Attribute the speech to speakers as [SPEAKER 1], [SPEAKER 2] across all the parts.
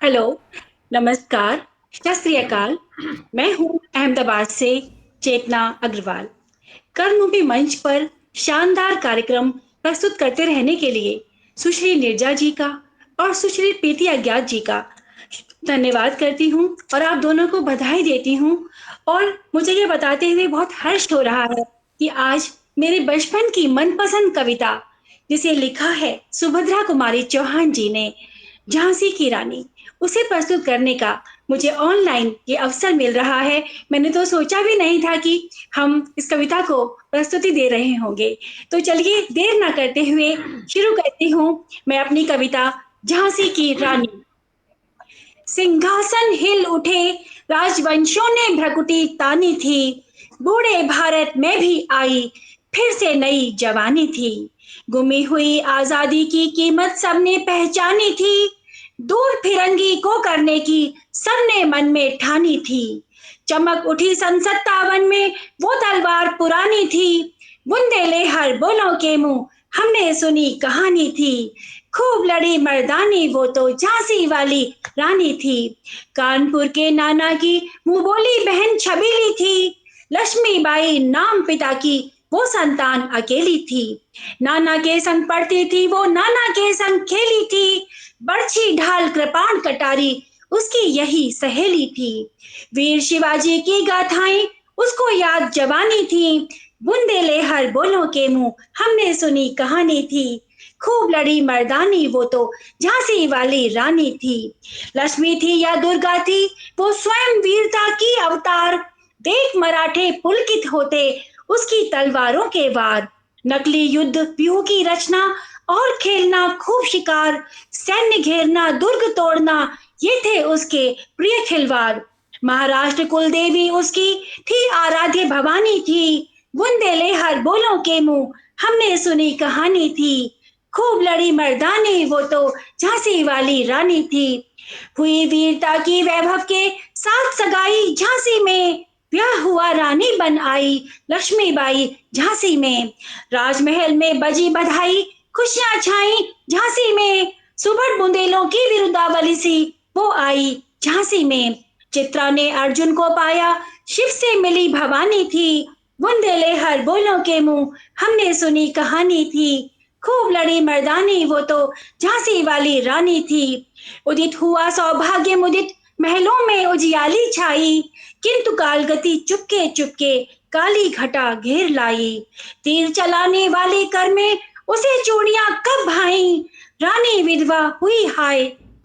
[SPEAKER 1] Hello, नमस्कार, सत श्री अकाल। मैं हूँ अहमदाबाद से चेतना अग्रवाल। कर्मभूमि मंच पर शानदार कार्यक्रम प्रस्तुत करते रहने के लिए सुश्री नीरजा जी का और सुश्री प्रीति अज्ञात जी का धन्यवाद करती हूँ और आप दोनों को बधाई देती हूँ। और मुझे ये बताते हुए बहुत हर्ष हो रहा है कि आज मेरे बचपन की मनपसंद कविता, जिसे लिखा है सुभद्रा कुमारी चौहान जी ने, झांसी की रानी, उसे प्रस्तुत करने का मुझे ऑनलाइन ये अवसर मिल रहा है। मैंने तो सोचा भी नहीं था कि हम इस कविता को प्रस्तुति दे रहे होंगे। तो चलिए देर ना करते हुए शुरू करती हूँ मैं अपनी कविता झांसी की रानी। सिंहासन हिल उठे, राजवंशों ने भ्रकुटी तानी थी, बूढ़े भारत में भी आई फिर से नई जवानी थी। गुमी हुई आजादी की कीमत सबने पहचानी थी, दूर फिरंगी को करने की सबने मन में ठानी थी। चमक उठी सन 57 में वो तलवार पुरानी थी, बुंदेले हर बोलों के मुंह हमने सुनी कहानी थी। खूब लड़ी मर्दानी वो तो झांसी वाली रानी थी। कानपुर के नाना की मुंह बोली बहन छबीली थी, लक्ष्मीबाई नाम पिता की वो संतान अकेली थी। नाना के संग पढ़ती थी वो, नाना के संग खेली थी, बर्छी ढाल कृपाण कटारी उसकी यही सहेली थी। वीर शिवाजी की गाथाएं उसको याद जवानी थी, बुंदेले हर बोलों के मुंह हमने सुनी कहानी थी। खूब लड़ी मर्दानी वो तो झांसी वाली रानी थी। लक्ष्मी थी या दुर्गा थी वो स्वयं वीरता की अवतार, देख मराठे पुलकित होते उसकी तलवारों के वार। नकली युद्ध व्यूह की रचना और खेलना खूब शिकार, सैन्य घेरना दुर्ग तोड़ना ये थे उसके प्रिय खिलवाड़। महाराष्ट्र कुल देवी उसकी थी आराध्य भवानी थी, बुंदेले हर बोलों के मुंह हमने सुनी कहानी थी। खूब लड़ी मर्दानी वो तो झांसी वाली रानी थी। हुई वीरता की वैभव के साथ सगाई झांसी में, ब्याह हुआ रानी बन आई लक्ष्मीबाई झांसी में। राजमहल में बजी बधाई खुशियां छाई झांसी में, सुबह बुंदेलों की विरुद्धावली सी वो आई झांसी में। चित्रा ने अर्जुन को पाया शिव से मिली भवानी थी, बुंदेले हर बोलों के मुंह हमने सुनी कहानी थी। खूब लड़ी मर्दानी वो तो झांसी वाली रानी थी। उदित हुआ सौभाग्य मुदित महलों में उजियाली छाई, किंतु कालगति चुपके चुपके काली घटा घेर लाई। तीर चलाने वाले कर में उसे चूड़ियां कब भाई, रानी विधवा हुई हाय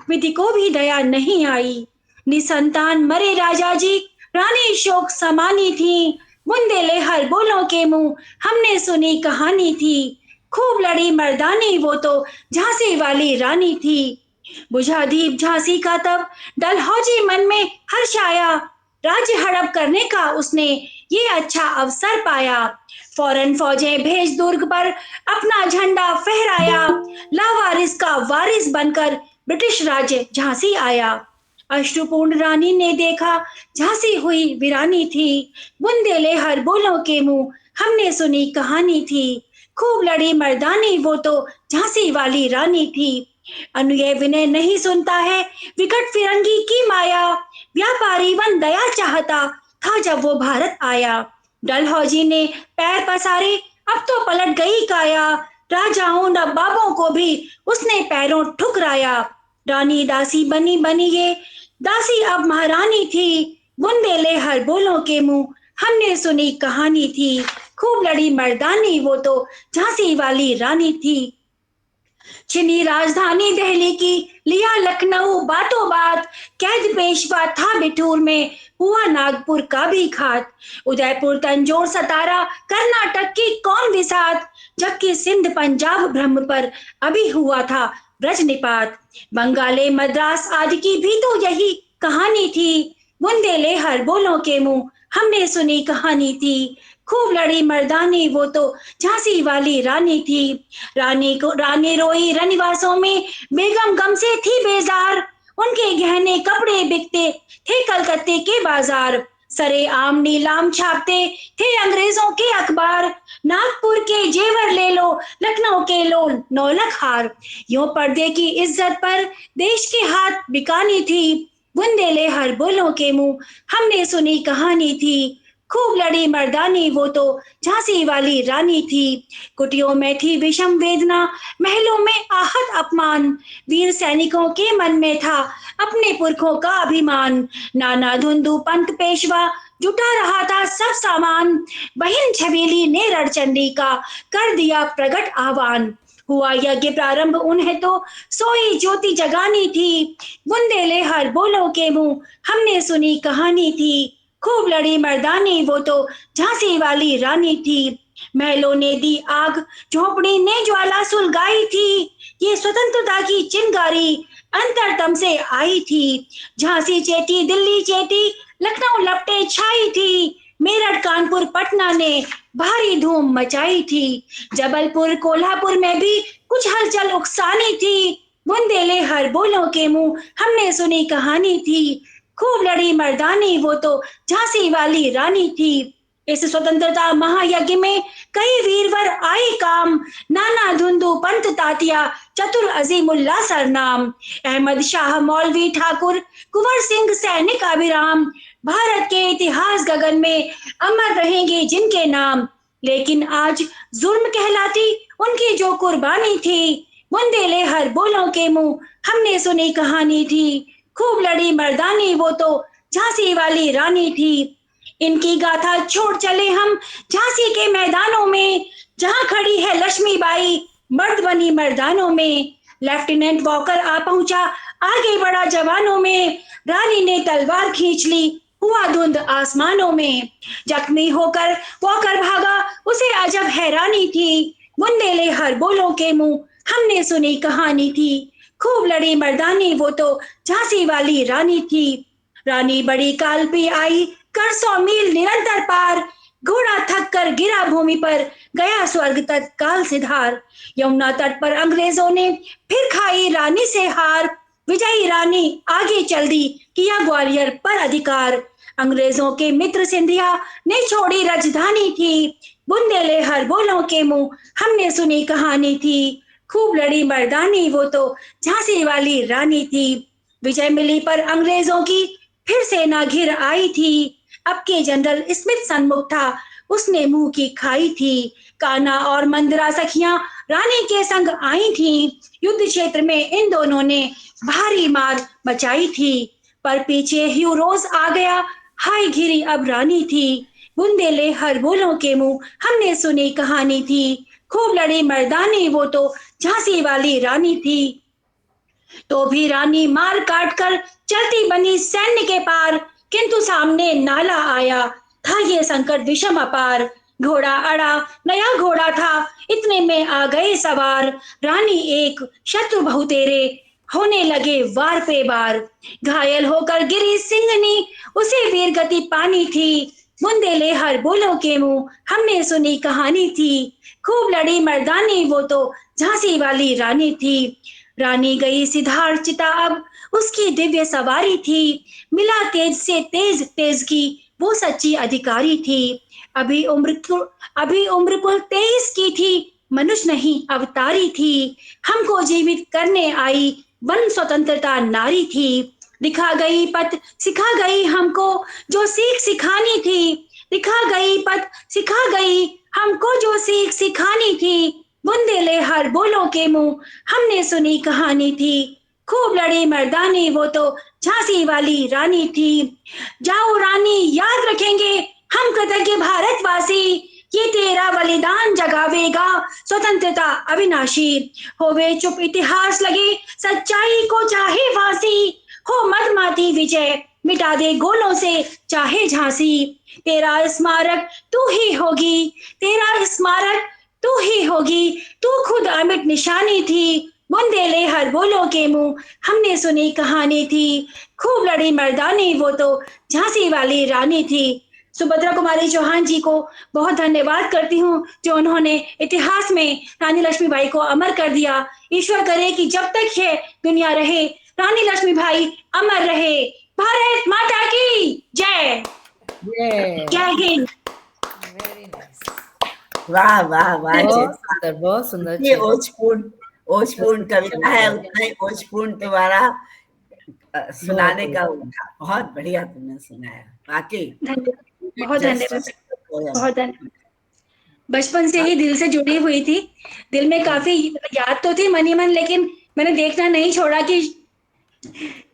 [SPEAKER 1] विधि को भी दया नहीं आई। निसंतान मरे राजा जी रानी शोक समानी थी, बुंदेले हर बोलों के मुंह हमने सुनी कहानी थी। खूब लड़ी मर्दानी वो तो झांसी वाली रानी थी। बुझा दीप झांसी का तब डलहौजी मन में हर्ष आया, राज्य हड़प करने का उसने ये अच्छा अवसर पाया। फौरन फौजें भेज दुर्ग पर अपना झंडा फहराया, लावारिस का वारिस बनकर ब्रिटिश राज्य झांसी आया। अश्रुपूर्ण रानी ने देखा झांसी हुई वीरानी थी, बुंदेले हर बोलों के मुंह हमने सुनी कहानी थी। खूब लड़ी मर्दानी वो तो झांसी वाली रानी थी। अनुय विनय नहीं सुनता है विकट फिरंगी की माया, व्यापारी वन दया चाहता था जब वो भारत आया। डलहौजी ने पैर पसारे अब तो पलट गई काया, राजाओं नवाबों को भी उसने पैरों ठुकराया। रानी दासी बनी बनी ये दासी अब महारानी थी, बुंदेले हर बोलों के मुंह हमने सुनी कहानी थी। खूब लड़ी मर्दानी वो तो झांसी वाली रानी थी। छिनी राजधानी दिल्ली की लिया लखनऊ बातों बात, कैद पेशवा था बिठूर में हुआ नागपुर का भी घात। उदयपुर तंजौर सतारा कर्नाटक की कौन विसात, जबकि सिंध पंजाब ब्रह्म पर अभी हुआ था ब्रजनिपात। बंगाले मद्रास आदि की भी तो यही कहानी थी, बुंदेले हर बोलों के मुंह हमने सुनी कहानी थी। खूब लड़ी मर्दानी वो तो झांसी वाली रानी थी। रानी रोई रनिवासों में बेगम गम से थी बेजार, उनके गहने कपड़े बिकते थे कलकत्ते के बाजार। सरे आम नीलाम छापते थे अंग्रेजों के अखबार, नागपुर के जेवर ले लो, लखनऊ के लो नौलख हार। यूं पर्दे की इज्जत पर देश के हाथ बिकानी थी, बुंदेले हर बोलों के मुंह हमने सुनी कहानी थी। खूब लड़ी मर्दानी वो तो झांसी वाली रानी थी, कुटियों में थी विषम वेदना, महलों में आहत अपमान, वीर सैनिकों के मन में था अपने पुरखों का अभिमान। नाना धुंधु पंत पेशवा जुटा रहा था सब सामान, बहन छबीली ने रणचंडी का कर दिया प्रकट आह्वान। हुआ यज्ञ प्रारंभ उन्हें तो सोई ज्योति जगानी थी, बुंदेले हर बोलों के मुंह हमने सुनी कहानी थी। खूब लड़ी मर्दानी वो तो झांसी वाली रानी थी, महलों ने दी आग, झोपड़ी ने ज्वाला सुलगाई थी। ये स्वतंत्रता की चिंगारी अंतरतम से आई थी, झांसी चेती दिल्ली चेती लखनऊ लपटे छाई थी, मेरठ कानपुर पटना ने भारी धूम मचाई थी। जबलपुर कोल्हापुर में भी कुछ हलचल उकसानी थी, बुंदेले हर बोलों के मुंह हमने सुनी कहानी थी। खूब लड़ी मर्दानी वो तो झांसी वाली रानी थी। इस स्वतंत्रता महायज्ञ में कई वीरवर आए काम, नाना धुंधु पंत तातिया चतुर अजीमुल्ला सरनाम, अहमद शाह मौलवी ठाकुर कुंवर सिंह सैनिक अभिराम, भारत के इतिहास गगन में अमर रहेंगे जिनके नाम। लेकिन आज जुल्म कहलाती उनकी जो कुर्बानी थी, बुंदेले हर बोलों के मुंह हमने सुनी कहानी थी। खूब लड़ी मर्दानी वो तो झांसी वाली रानी थी। इनकी गाथा छोड़ चले हम झांसी के मैदानों में, जहां खड़ी है लक्ष्मीबाई मर्द बनी मर्दानों में। लेफ्टिनेंट वॉकर आ पहुंचा, आगे बढ़ा जवानों में, रानी ने तलवार खींच ली, हुआ धुंध आसमानों में। जख्मी होकर वॉकर भागा, उसे अजब हैरानी थी, बुंदेले हर बोलों के मुंह हमने सुनी कहानी थी। खूब लड़ी मर्दानी वो तो झांसी वाली रानी थी। रानी बड़ी काल पे आई, कर 100 मील निरंतर पार, घोड़ा थक कर गिरा भूमि पर, गया स्वर्ग तत्काल से धार। यमुना तट पर अंग्रेजों ने फिर खाई रानी से हार, विजयी रानी आगे चल दी, किया ग्वालियर पर अधिकार। अंग्रेजों के मित्र सिंधिया ने छोड़ी राजधानी थी, बुंदेले हर बोलों के मुंह हमने सुनी कहानी थी। खूब लड़ी मर्दानी वो तो झांसी वाली रानी थी। विजय मिली पर अंग्रेजों की फिर सेना घिर आई थी, अब के जनरल स्मिथ सन्मुख था, उसने मुंह की खाई थी। कान्हा और मंदिरा सखियां रानी के संग आई थी, युद्ध क्षेत्र में इन दोनों ने भारी मार मचाई थी। पर पीछे ह्यूरोज आ गया, हाय घिरी अब रानी थी, बुंदेले हर बोलों के मुंह हमने सुनी कहानी थी। खूब लड़ी मर्दानी वो तो झांसी वाली रानी थी। तो भी रानी मार काट कर चलती बनी सैन्य के पार, किंतु सामने नाला आया, था ये संकट विषम अपार। घोड़ा अड़ा, नया घोड़ा था, इतने में आ गए सवार, रानी एक शत्रु बहु तेरे, होने लगे वार पे वार। घायल होकर गिरी सिंहनी, उसे वीर गति पानी थी, बुंदेले हर बोलों के मुंह हमने सुनी कहानी थी। खूब लड़ी मर्दानी वो तो झांसी वाली रानी थी। रानी गई सिधार चिता अब, उसकी दिव्य सवारी थी, मिला तेज से तेज तेज की, वो सच्ची अधिकारी थी। अभी उम्र अभी उम्र कुल 23 की थी, मनुष्य नहीं अवतारी थी, हमको जीवित करने आई वन स्वतंत्रता नारी थी। दिखा गई पथ सिखा गई हमको जो सीख सिखानी थी, दिखा गई पथ सिखा गई हमको जो सीख सिखानी थी, बुंदेले हर बोलों के मुंह हमने सुनी कहानी थी। खूब लड़ी मर्दानी वो तो झांसी वाली रानी थी। जाओ रानी याद रखेंगे हम कृतज्ञ भारतवासी, ये तेरा बलिदान जगावेगा स्वतंत्रता अविनाशी। होवे चुप इतिहास लगे, सच्चाई को चाहे फांसी, हो मदमाती विजय मिटा दे गोलों से चाहे झांसी। तेरा स्मारक तू ही होगी, तेरा स्मारक तू ही होगी, तू खुद अमिट निशानी थी, बुंदेले हर बोलों के मुंह हमने सुनी कहानी थी। खूब लड़ी मर्दानी वो तो झांसी वाली रानी थी। सुभद्रा कुमारी चौहान जी को बहुत धन्यवाद करती हूँ, जो उन्होंने इतिहास में रानी लक्ष्मीबाई को अमर कर दिया। ईश्वर करे कि जब तक ये दुनिया रहे, रानी लक्ष्मीबाई अमर रहे। भारत माता की जय। जय हिंद।
[SPEAKER 2] Very nice.
[SPEAKER 3] वाह वाह वाह।
[SPEAKER 2] बहुत सुंदर।
[SPEAKER 3] ये ओजपूर्ण कविता है, उतना ही ओजपूर्ण तुम्हारा सुनाने का था। बहुत बढ़िया तुमने सुनाया, वाकई।
[SPEAKER 1] धन्यवाद, बहुत धन्यवाद,
[SPEAKER 3] पोयम।
[SPEAKER 1] बहुत धन्यवाद। बचपन से ही दिल से जुड़ी हुई थी, दिल में काफी याद तो थी मन ही मन, लेकिन मैंने देखना नहीं छोड़ा कि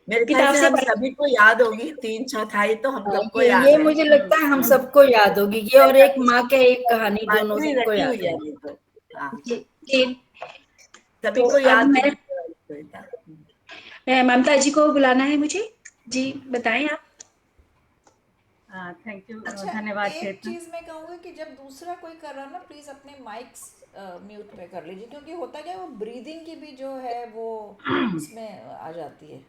[SPEAKER 3] मेरे ख्याल
[SPEAKER 1] किताब
[SPEAKER 3] से
[SPEAKER 1] से
[SPEAKER 3] हम सभी को याद होगी, 3/4 तो हम सबको याद
[SPEAKER 2] ये
[SPEAKER 3] है।
[SPEAKER 2] मुझे लगता है हम सबको याद होगी ये, और एक माँ के एक कहानी, दोनों
[SPEAKER 3] माधुरी
[SPEAKER 2] सबको
[SPEAKER 3] रटी
[SPEAKER 2] याद
[SPEAKER 3] हुई है
[SPEAKER 2] है।
[SPEAKER 3] ये तो। हाँ,
[SPEAKER 1] जी।
[SPEAKER 3] सभी
[SPEAKER 1] तो
[SPEAKER 3] को
[SPEAKER 1] अब
[SPEAKER 3] याद
[SPEAKER 1] मैं
[SPEAKER 3] होगी।
[SPEAKER 1] ममता जी को बुलाना है मुझे। जी बताएं आप।
[SPEAKER 4] Thank you.
[SPEAKER 2] अच्छा,
[SPEAKER 4] धन्यवाद।
[SPEAKER 2] एक चीज मैं कहूँगी कि जब दूसरा कोई कर रहा है ना, प्लीज अपने माइक्स म्यूट पे कर लीजिए, क्योंकि होता क्या है, वो ब्रीदिंग की भी जो है वो इसमें आ जाती है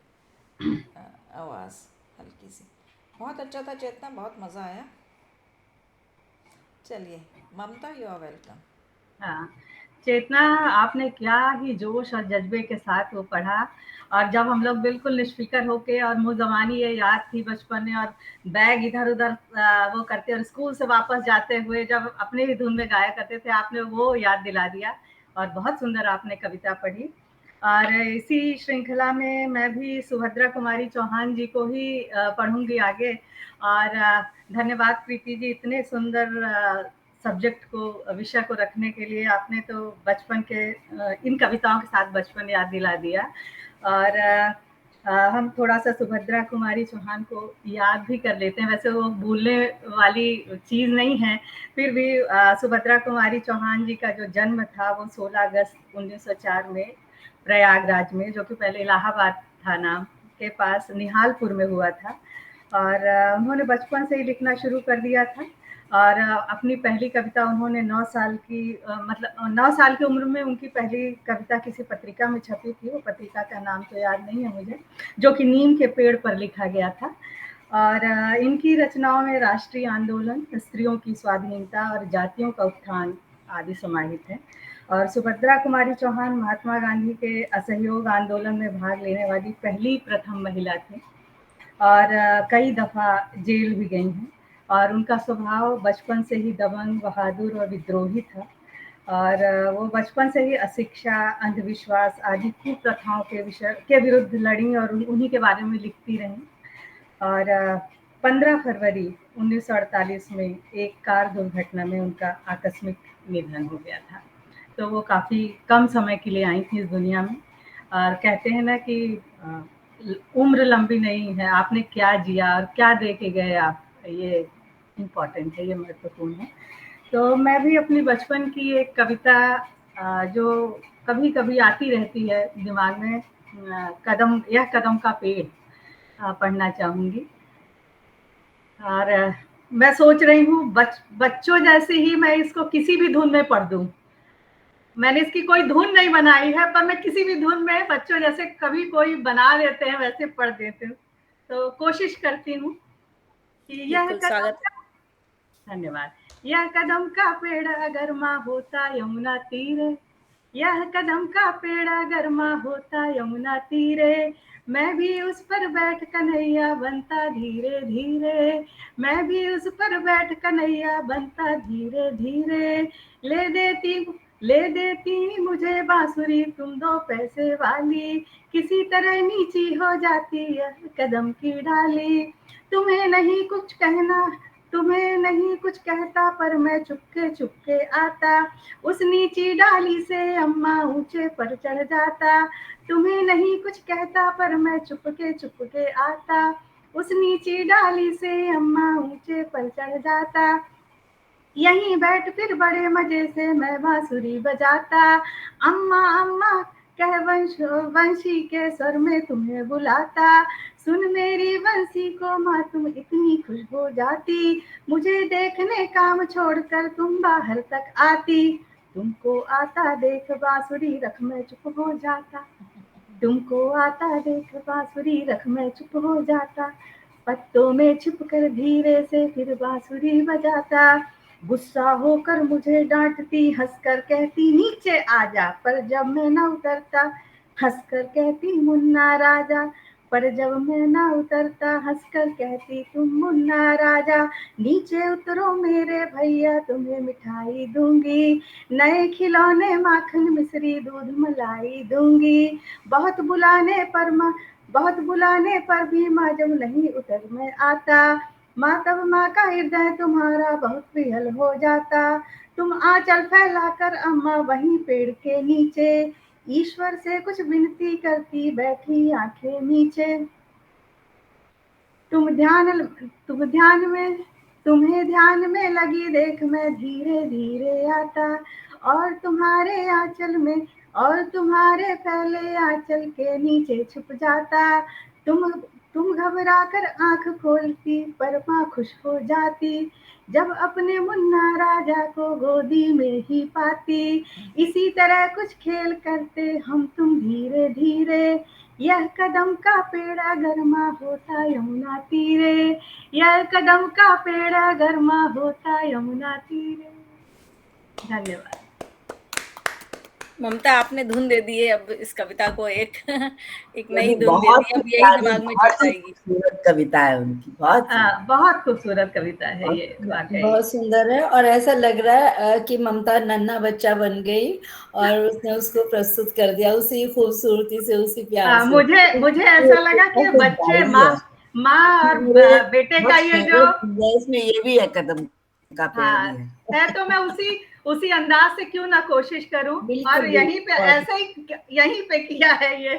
[SPEAKER 2] आवाज़ हल्की सी। बहुत अच्छा था चेतना, बहुत मज़ा आया। चलिए ममता, यू आर वेलकम।
[SPEAKER 4] हाँ, चेतना, आपने क्या ही जोश और जज्बे के साथ वो पढ़ा। और जब हम लोग बिल्कुल निष्फिक्र होके, और मुँह ज़बानी ये याद थी बचपन में, और बैग इधर-उधर वो करते, और स्कूल से वापस जाते हुए जब अपने ही धुन में गाया करते थे, आपने वो याद दिला दिया। और बहुत सुंदर आपने कविता पढ़ी। और इसी श्रृंखला में मैं भी सुभद्रा कुमारी चौहान जी को ही पढ़ूँगी आगे। और धन्यवाद प्रीति जी, इतने सुंदर सब्जेक्ट को, विषय को रखने के लिए। आपने तो बचपन के इन कविताओं के साथ बचपन याद दिला दिया। और हम थोड़ा सा सुभद्रा कुमारी चौहान को याद भी कर लेते हैं, वैसे वो भूलने वाली चीज़ नहीं है, फिर भी सुभद्रा कुमारी चौहान जी का जो जन्म था वो 16 अगस्त 1904 में प्रयागराज में, जो कि पहले इलाहाबाद था नाम, के पास निहालपुर में हुआ था। और उन्होंने बचपन से ही लिखना शुरू कर दिया था। और अपनी पहली कविता उन्होंने 9 साल की, मतलब 9 साल की उम्र में उनकी पहली कविता किसी पत्रिका में छपी थी। वो पत्रिका का नाम तो याद नहीं है मुझे, जो कि नीम के पेड़ पर लिखा गया था। और इनकी रचनाओं में राष्ट्रीय आंदोलन, स्त्रियों की स्वाधीनता और जातियों का उत्थान आदि समाहित है। और सुभद्रा कुमारी चौहान महात्मा गांधी के असहयोग आंदोलन में भाग लेने वाली पहली प्रथम महिला थी, और कई दफ़ा जेल भी गई हैं। और उनका स्वभाव बचपन से ही दबंग, बहादुर और विद्रोही था। और वो बचपन से ही अशिक्षा, अंधविश्वास आदि कुप्रथाओं के विरुद्ध लड़ी, और उन्हीं के बारे में लिखती रहीं। और 15 फरवरी 1948 में एक कार दुर्घटना में उनका आकस्मिक निधन हो गया था। तो वो काफ़ी कम समय के लिए आई थी इस दुनिया में। और कहते हैं ना कि उम्र लंबी नहीं है, आपने क्या जिया और क्या दे के गए आप, ये इम्पोर्टेंट है, ये महत्वपूर्ण है। तो मैं भी अपनी बचपन की एक कविता जो कभी कभी आती रहती है दिमाग में, यह कदम का पेड़, पढ़ना चाहूँगी। और मैं सोच रही हूँ बच्चों जैसे ही मैं इसको किसी भी धुन में पढ़ दूँ। मैंने इसकी कोई धुन नहीं बनाई है, पर मैं किसी भी धुन में बच्चों जैसे कभी कोई बना देते हैं वैसे पढ़ देती हूँ। तो कोशिश करती हूँ कि यह कदम का, धन्यवाद, यह कदम का पेड़ अगर माँ होता यमुना तीरे, यह कदम का पेड़ अगर माँ होता यमुना तीरे, मैं भी उस पर बैठ कन्हैया बनता धीरे धीरे, मैं भी उस पर बैठ कन्हैया बनता धीरे धीरे, ले देती मुझे बांसुरी तुम 2 पैसे वाली, किसी तरह नीची हो जाती यह कदम की डाली, तुम्हें नहीं कुछ कहना, तुम्हें नहीं कुछ कहता, पर मैं चुपके चुपके आता, उस नीची डाली से अम्मा ऊंचे पर चढ़ जाता, तुम्हें नहीं कुछ कहता, पर मैं चुपके चुपके आता, उस नीची डाली से अम्मा ऊंचे पर चढ़ जाता, यहीं बैठ फिर बड़े मजे से मैं बांसुरी बजाता, अम्मा अम्मा कह वंशी के स्वर में तुम्हें बुलाता, सुन मेरी बंसी को माँ तुम इतनी खुश हो जाती, मुझे देखने काम छोड़कर तुम बाहर तक आती, तुमको आता देख बांसुरी रख मैं चुप हो जाता, तुमको आता देख बांसुरी रख मैं चुप हो जाता, पत्तों में छिप कर धीरे से फिर बांसुरी बजाता, गुस्सा होकर मुझे डांटती हंसकर कहती नीचे आ जा, पर जब मैं न उतरता हंसकर कहती मुन्ना राजा, पर जब मैं ना उतरता हंसकर कहती तुम मुन्ना राजा, नीचे उतरो मेरे भैया तुम्हें मिठाई दूंगी, नए खिलौने माखन मिश्री दूध मलाई दूंगी। बहुत बुलाने पर भी माँ जब नहीं उतर मैं आता, माँ तब माँ का हृदय तुम्हारा बहुत विहल हो जाता। तुम आंचल फैलाकर अम्मा वहीं पेड़ के नीचे, ईश्वर से कुछ विनती करती बैठी आंखें नीचे। तुम ध्यान तुम ध्यान में तुम्हें ध्यान में लगी देख मैं धीरे धीरे आता, और तुम्हारे फैले आंचल के नीचे छुप जाता। तुम तुम घबरा कर आंख खोलती पर माँ खुश हो जाती, जब अपने मुन्ना राजा को गोदी में ही पाती। इसी तरह कुछ खेल करते हम तुम धीरे धीरे, यह कदम का पेड़ा गर्मा होता यमुना तीरे, यह कदम का पेड़ा गर्मा होता यमुना तीरे। धन्यवाद।
[SPEAKER 2] ममता, आपने धुन दे दी है अब इस कविता को, एक एक नई
[SPEAKER 3] ये
[SPEAKER 2] धुन दे
[SPEAKER 3] बहुत
[SPEAKER 2] दी, अब यही
[SPEAKER 3] प्यारी,
[SPEAKER 2] दिमाग में
[SPEAKER 3] बहुत
[SPEAKER 2] चढ़ जाएगी।
[SPEAKER 3] खूबसूरत कविता है उनकी, बहुत
[SPEAKER 4] बहुत खूबसूरत कविता है ये, वाकई
[SPEAKER 5] बहुत सुंदर है। और ऐसा लग रहा है कि ममता नन्हा बच्चा बन गई और उसने उसको प्रस्तुत कर दिया उसी खूबसूरती से, उसी प्यार से।
[SPEAKER 4] मुझे ऐसा लगा कि बच्चे माँ और बेटे का ये जो
[SPEAKER 3] इसमें ये भी है, कदम का पेड़ भी
[SPEAKER 4] है तो मैं उसी अंदाज से क्यों ना कोशिश करूं, और यहीं पे ऐसे ही यहीं पे किया है ये,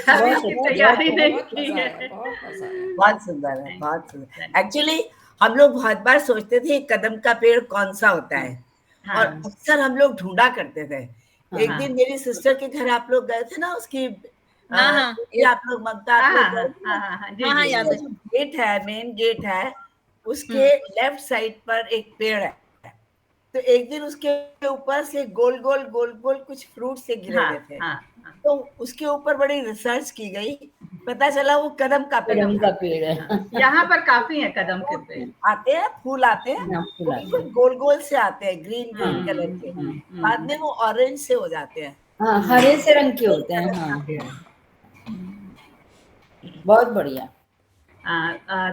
[SPEAKER 4] अभी की तैयारी नहीं की है।
[SPEAKER 3] बहुत सुंदर है, बहुत सुंदर। एक्चुअली हम लोग बहुत बार सोचते थे कदम का पेड़ कौन सा होता है, और अक्सर हम लोग ढूंढा करते थे। एक दिन मेरी सिस्टर के घर आप लोग गए थे ना, उसकी आप लोग ममता आप लोग गए, गेट है, मेन गेट है, उसके लेफ्ट साइड पर एक पेड़ है। तो एक दिन उसके ऊपर से गोल गोल कुछ फ्रूट से गिरे हुए थे। तो उसके ऊपर बड़ी रिसर्च की गई, पता चला वो कदम का पेड़
[SPEAKER 5] है।
[SPEAKER 4] यहाँ पर काफी है कदम के पेड़,
[SPEAKER 3] आते हैं, फूल आते हैं, गोल गोल से आते हैं, ग्रीन कलर के, बाद में वो ऑरेंज से हो जाते हैं।
[SPEAKER 5] हाँ, हरे से रंग के होते हैं। हाँ, बहुत बढ़िया।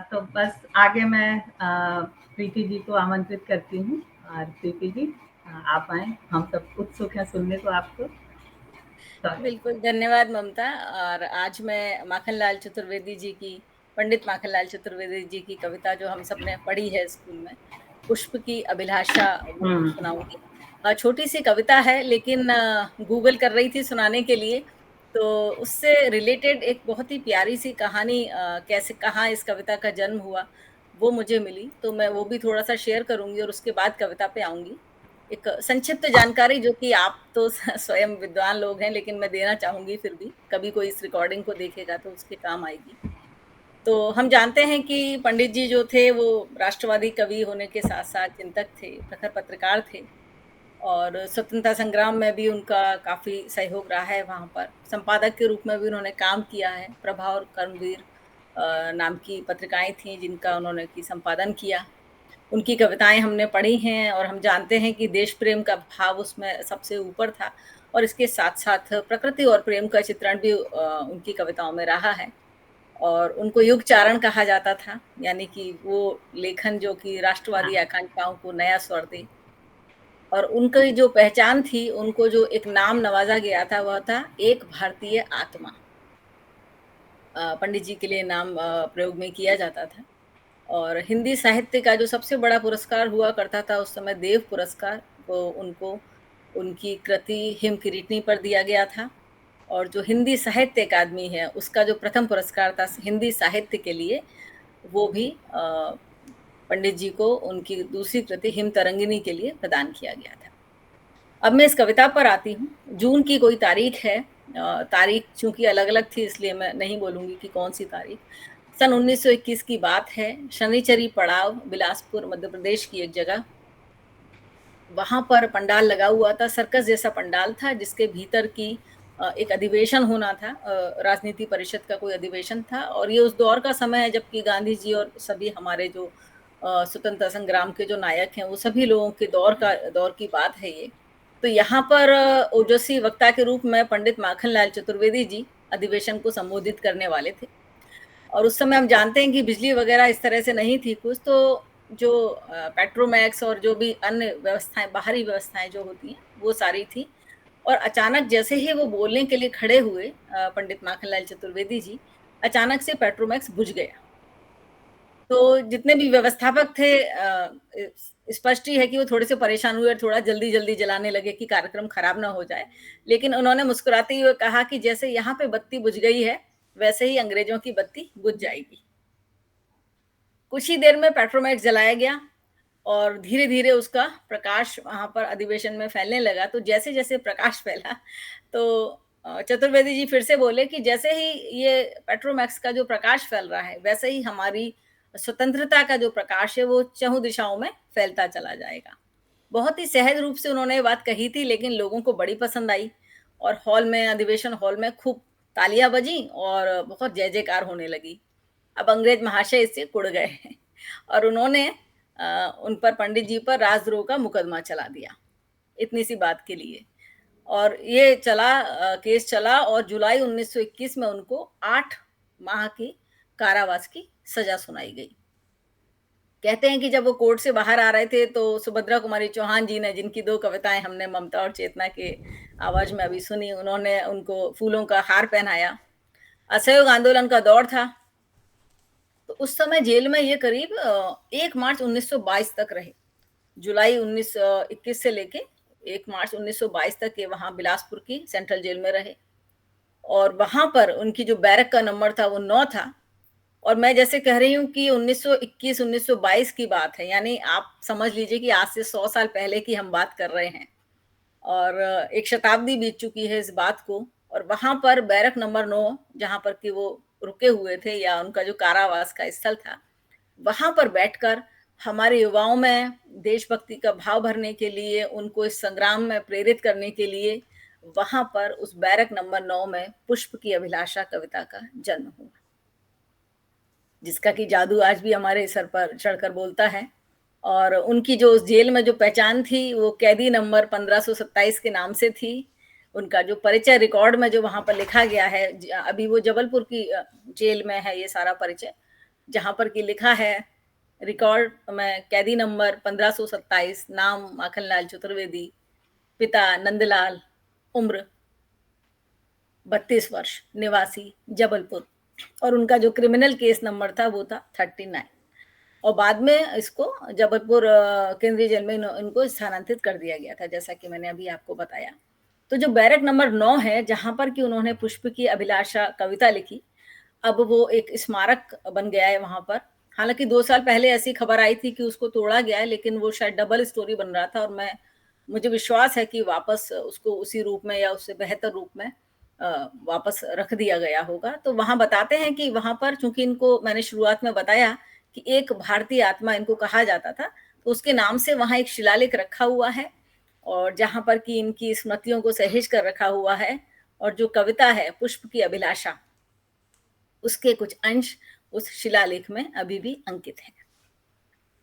[SPEAKER 4] तो बस आगे मैं प्रीति जी को आमंत्रित करती हूँ, और प्रीति जी आप आए, हम सब उत्सुक हैं सुनने को आपको।
[SPEAKER 2] बिल्कुल, धन्यवाद ममता। और आज मैं माखनलाल चतुर्वेदी जी की, पंडित माखनलाल चतुर्वेदी जी की कविता जो हम सब ने पढ़ी है स्कूल में, पुष्प की अभिलाषा, वो सुनाऊंगी। छोटी सी कविता है, लेकिन गूगल कर रही थी सुनाने के लिए, तो उससे रिलेटेड एक बहुत ही प्यारी सी कहानी, कैसे कहाँ इस कविता का जन्म हुआ वो मुझे मिली, तो मैं वो भी थोड़ा सा शेयर करूंगी और उसके बाद कविता पे आऊंगी। एक संक्षिप्त जानकारी जो कि आप तो स्वयं विद्वान लोग हैं, लेकिन मैं देना चाहूंगी फिर भी, कभी कोई इस रिकॉर्डिंग को देखेगा तो उसके काम आएगी। तो हम जानते हैं कि पंडित जी जो थे वो राष्ट्रवादी कवि होने के साथ साथ चिंतक थे, प्रखर पत्रकार थे, और स्वतंत्रता संग्राम में भी उनका काफी सहयोग रहा है। वहां पर संपादक के रूप में भी उन्होंने काम किया है। प्रभा और कर्मवीर नाम की पत्रिकाएं थी जिनका उन्होंने की संपादन किया। उनकी कविताएं हमने पढ़ी हैं और हम जानते हैं कि देश प्रेम का भाव उसमें सबसे ऊपर था, और इसके साथ साथ प्रकृति और प्रेम का चित्रण भी उनकी कविताओं में रहा है। और उनको युग चारण कहा जाता था, यानी कि वो लेखन जो कि राष्ट्रवादी आकांक्षाओं को नया स्वर दे। और उनकी जो पहचान थी, उनको जो एक नाम नवाजा गया था वह था एक भारतीय आत्मा। पंडित जी के लिए नाम प्रयोग में किया जाता था। और हिंदी साहित्य का जो सबसे बड़ा पुरस्कार हुआ करता था उस समय, देव पुरस्कार, वो उनको उनकी कृति हिम किरीटनी पर दिया गया था। और जो हिंदी साहित्य अकादमी है उसका जो प्रथम पुरस्कार था हिंदी साहित्य के लिए, वो भी पंडित जी को उनकी दूसरी कृति हिम तरंगिनी के लिए प्रदान किया गया था। अब मैं इस कविता पर आती हूँ। जून की कोई तारीख है, तारीख चूंकि अलग अलग थी इसलिए मैं नहीं बोलूंगी कि कौन सी तारीख। सन 1921 की बात है। शनिचरी पड़ाव, बिलासपुर मध्य प्रदेश की एक जगह, वहां पर पंडाल लगा हुआ था, सर्कस जैसा पंडाल था, जिसके भीतर की एक अधिवेशन होना था, राजनीति परिषद का कोई अधिवेशन था। और ये उस दौर का समय है जबकि गांधी जी और सभी हमारे जो स्वतंत्रता संग्राम के जो नायक हैं वो सभी लोगों के दौर की बात है ये। तो यहाँ पर ओजस्वी वक्ता के रूप में पंडित माखनलाल चतुर्वेदी जी अधिवेशन को संबोधित करने वाले थे।
[SPEAKER 6] और उस समय हम जानते हैं कि बिजली वगैरह इस तरह से नहीं थी कुछ, तो जो पेट्रोमैक्स और जो भी अन्य व्यवस्थाएं, बाहरी व्यवस्थाएं जो होती हैं वो सारी थी। और अचानक जैसे ही वो बोलने के लिए खड़े हुए पंडित माखनलाल चतुर्वेदी जी, अचानक से पेट्रोमैक्स बुझ गया। तो जितने भी व्यवस्थापक थे स्पष्ट ही है कि वो थोड़े से परेशान हुए और थोड़ा जल्दी जल्दी जलाने लगे कि कार्यक्रम खराब ना हो जाए। लेकिन उन्होंने मुस्कुराते हुए कहा कि जैसे यहाँ पे बत्ती बुझ गई है वैसे ही अंग्रेजों की बत्ती बुझ जाएगी। कुछ ही देर में पेट्रोमैक्स जलाया गया और धीरे धीरे उसका प्रकाश वहां पर अधिवेशन में फैलने लगा। तो जैसे जैसे प्रकाश फैला तो चतुर्वेदी जी फिर से बोले कि जैसे ही ये पेट्रोमैक्स का जो प्रकाश फैल रहा है वैसे ही हमारी स्वतंत्रता का जो प्रकाश है वो चहुं दिशाओं में फैलता चला जाएगा। बहुत ही सहज रूप से उन्होंने ये बात कही थी, लेकिन लोगों को बड़ी पसंद आई और हॉल में, अधिवेशन हॉल में खूब तालियां बजी और बहुत जय जयकार होने लगी। अब अंग्रेज महाशय इससे कुड़ गए और उन्होंने उन पर, पंडित जी पर राजद्रोह का मुकदमा चला दिया इतनी सी बात के लिए। और ये केस चला और जुलाई 1921 में उनको 8 माह की कारावास की सजा सुनाई गई। कहते हैं कि जब वो कोर्ट से बाहर आ रहे थे तो सुभद्रा कुमारी चौहान जी ने, जिनकी 2 कविताएं हमने ममता और चेतना के आवाज में अभी सुनी, उन्होंने उनको फूलों का हार पहनाया। असहयोग आंदोलन का दौर था, तो उस समय जेल में ये करीब 1 मार्च 1922 तक रहे। जुलाई 1921 से लेके 1 मार्च 1922 तक ये वहां बिलासपुर की सेंट्रल जेल में रहे। और वहां पर उनकी जो बैरक का नंबर था वो 9 था। और मैं जैसे कह रही हूँ कि 1921 1922 की बात है, यानी आप समझ लीजिए कि आज से 100 साल पहले की हम बात कर रहे हैं और 1 शताब्दी बीत चुकी है इस बात को। और वहां पर बैरक नंबर 9 जहां पर कि वो रुके हुए थे या उनका जो कारावास का स्थल था, वहां पर बैठकर हमारे युवाओं में देशभक्ति का भाव भरने के लिए, उनको इस संग्राम में प्रेरित करने के लिए वहां पर उस बैरक नंबर 9 में पुष्प की अभिलाषा कविता का जन्म हुआ, जिसका कि जादू आज भी हमारे सर पर चढ़कर बोलता है। और उनकी जो उस जेल में जो पहचान थी वो कैदी नंबर 1527 के नाम से थी। उनका जो परिचय रिकॉर्ड में जो वहां पर लिखा गया है, अभी वो जबलपुर की जेल में है ये सारा परिचय, जहां पर कि लिखा है रिकॉर्ड में, कैदी नंबर 1527, नाम माखनलाल चतुर्वेदी, पिता नंदलाल, उम्र 32 वर्ष, निवासी जबलपुर। और उनका जो क्रिमिनल केस नंबर था वो था 39। और बाद में इसको जबलपुर केंद्रीय जेल में इनको स्थानांतरित कर दिया गया था, जैसा कि मैंने अभी आपको बताया। तो जो बैरक नंबर 9 है, जहां पर कि उन्होंने पुष्प की अभिलाषा कविता लिखी, अब वो एक स्मारक बन गया है वहां पर। हालांकि 2 साल पहले ऐसी खबर आई थी कि उसको तोड़ा गया है, लेकिन वो शायद डबल स्टोरी बन रहा था और मुझे विश्वास है कि वापस उसको उसी रूप में या उससे बेहतर रूप में वापस रख दिया गया होगा। तो वहां बताते हैं कि वहां पर, चूंकि इनको मैंने शुरुआत में बताया कि एक भारतीय आत्मा इनको कहा जाता था, तो उसके नाम से वहां एक शिलालेख रखा हुआ है और जहां पर कि इनकी स्मृतियों को सहेज कर रखा हुआ है। और जो कविता है पुष्प की अभिलाषा, उसके कुछ अंश उस शिलालेख में अभी भी अंकित है।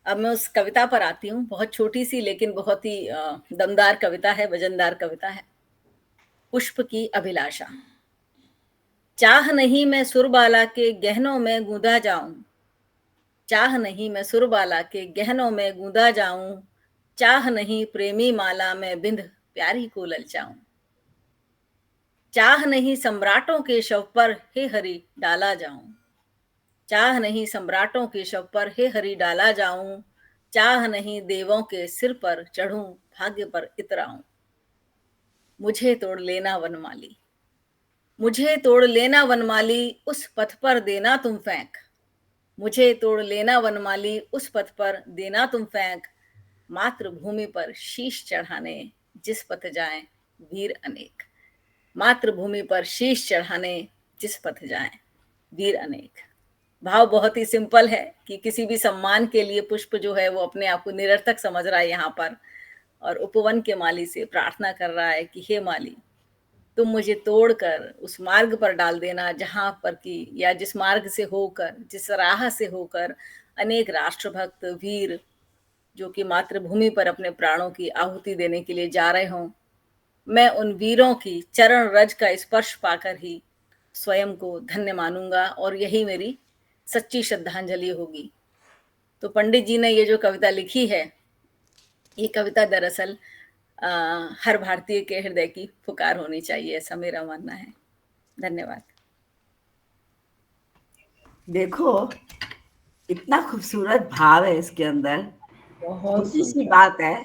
[SPEAKER 6] अब मैं उस कविता पर आती हूँ। बहुत छोटी सी लेकिन बहुत ही दमदार कविता है, वजनदार कविता है। पुष्प की अभिलाषा। चाह नहीं मैं सुरबाला के गहनों में गूंदा जाऊं, चाह नहीं मैं सुरबाला के गहनों में गूंदा जाऊं, चाह नहीं प्रेमी माला में बिंध प्यारी को ललचाऊं, चाह नहीं सम्राटों के शव पर हे हरि डाला जाऊं, चाह नहीं सम्राटों के शव पर हे हरि डाला जाऊं, चाह नहीं देवों के सिर पर चढ़ूं भाग्य पर इतराऊं। मुझे तोड़ लेना वनमाली, मुझे तोड़ लेना वनमाली, उस पथ पर देना तुम फेंक, मुझे तोड़ लेना वनमाली, उस पथ पर देना तुम फेंक, मातृभूमि पर शीश चढ़ाने जिस पथ जाएं वीर अनेक, मातृभूमि पर शीश चढ़ाने जिस पथ जाएं वीर अनेक। भाव बहुत ही सिंपल है कि किसी भी सम्मान के लिए पुष्प जो है वो अपने आप को निरर्थक समझ रहा है यहाँ पर, और उपवन के माली से प्रार्थना कर रहा है कि हे माली, तुम मुझे तोड़कर उस मार्ग पर डाल देना जहां पर कि, या जिस मार्ग से होकर, जिस राह से होकर अनेक राष्ट्रभक्त वीर जो कि मातृभूमि पर अपने प्राणों की आहुति देने के लिए जा रहे हों, मैं उन वीरों की चरण रज का स्पर्श पाकर ही स्वयं को धन्य मानूंगा और यही मेरी सच्ची श्रद्धांजलि होगी। तो पंडित जी ने ये जो कविता लिखी है, ये कविता दरअसल हर भारतीय के हृदय की पुकार होनी चाहिए, ऐसा मेरा मानना है। धन्यवाद।
[SPEAKER 3] देखो इतना खूबसूरत भाव है इसके अंदर,
[SPEAKER 5] बहुत
[SPEAKER 3] छोटी सी
[SPEAKER 5] सुंदर।
[SPEAKER 3] बात है,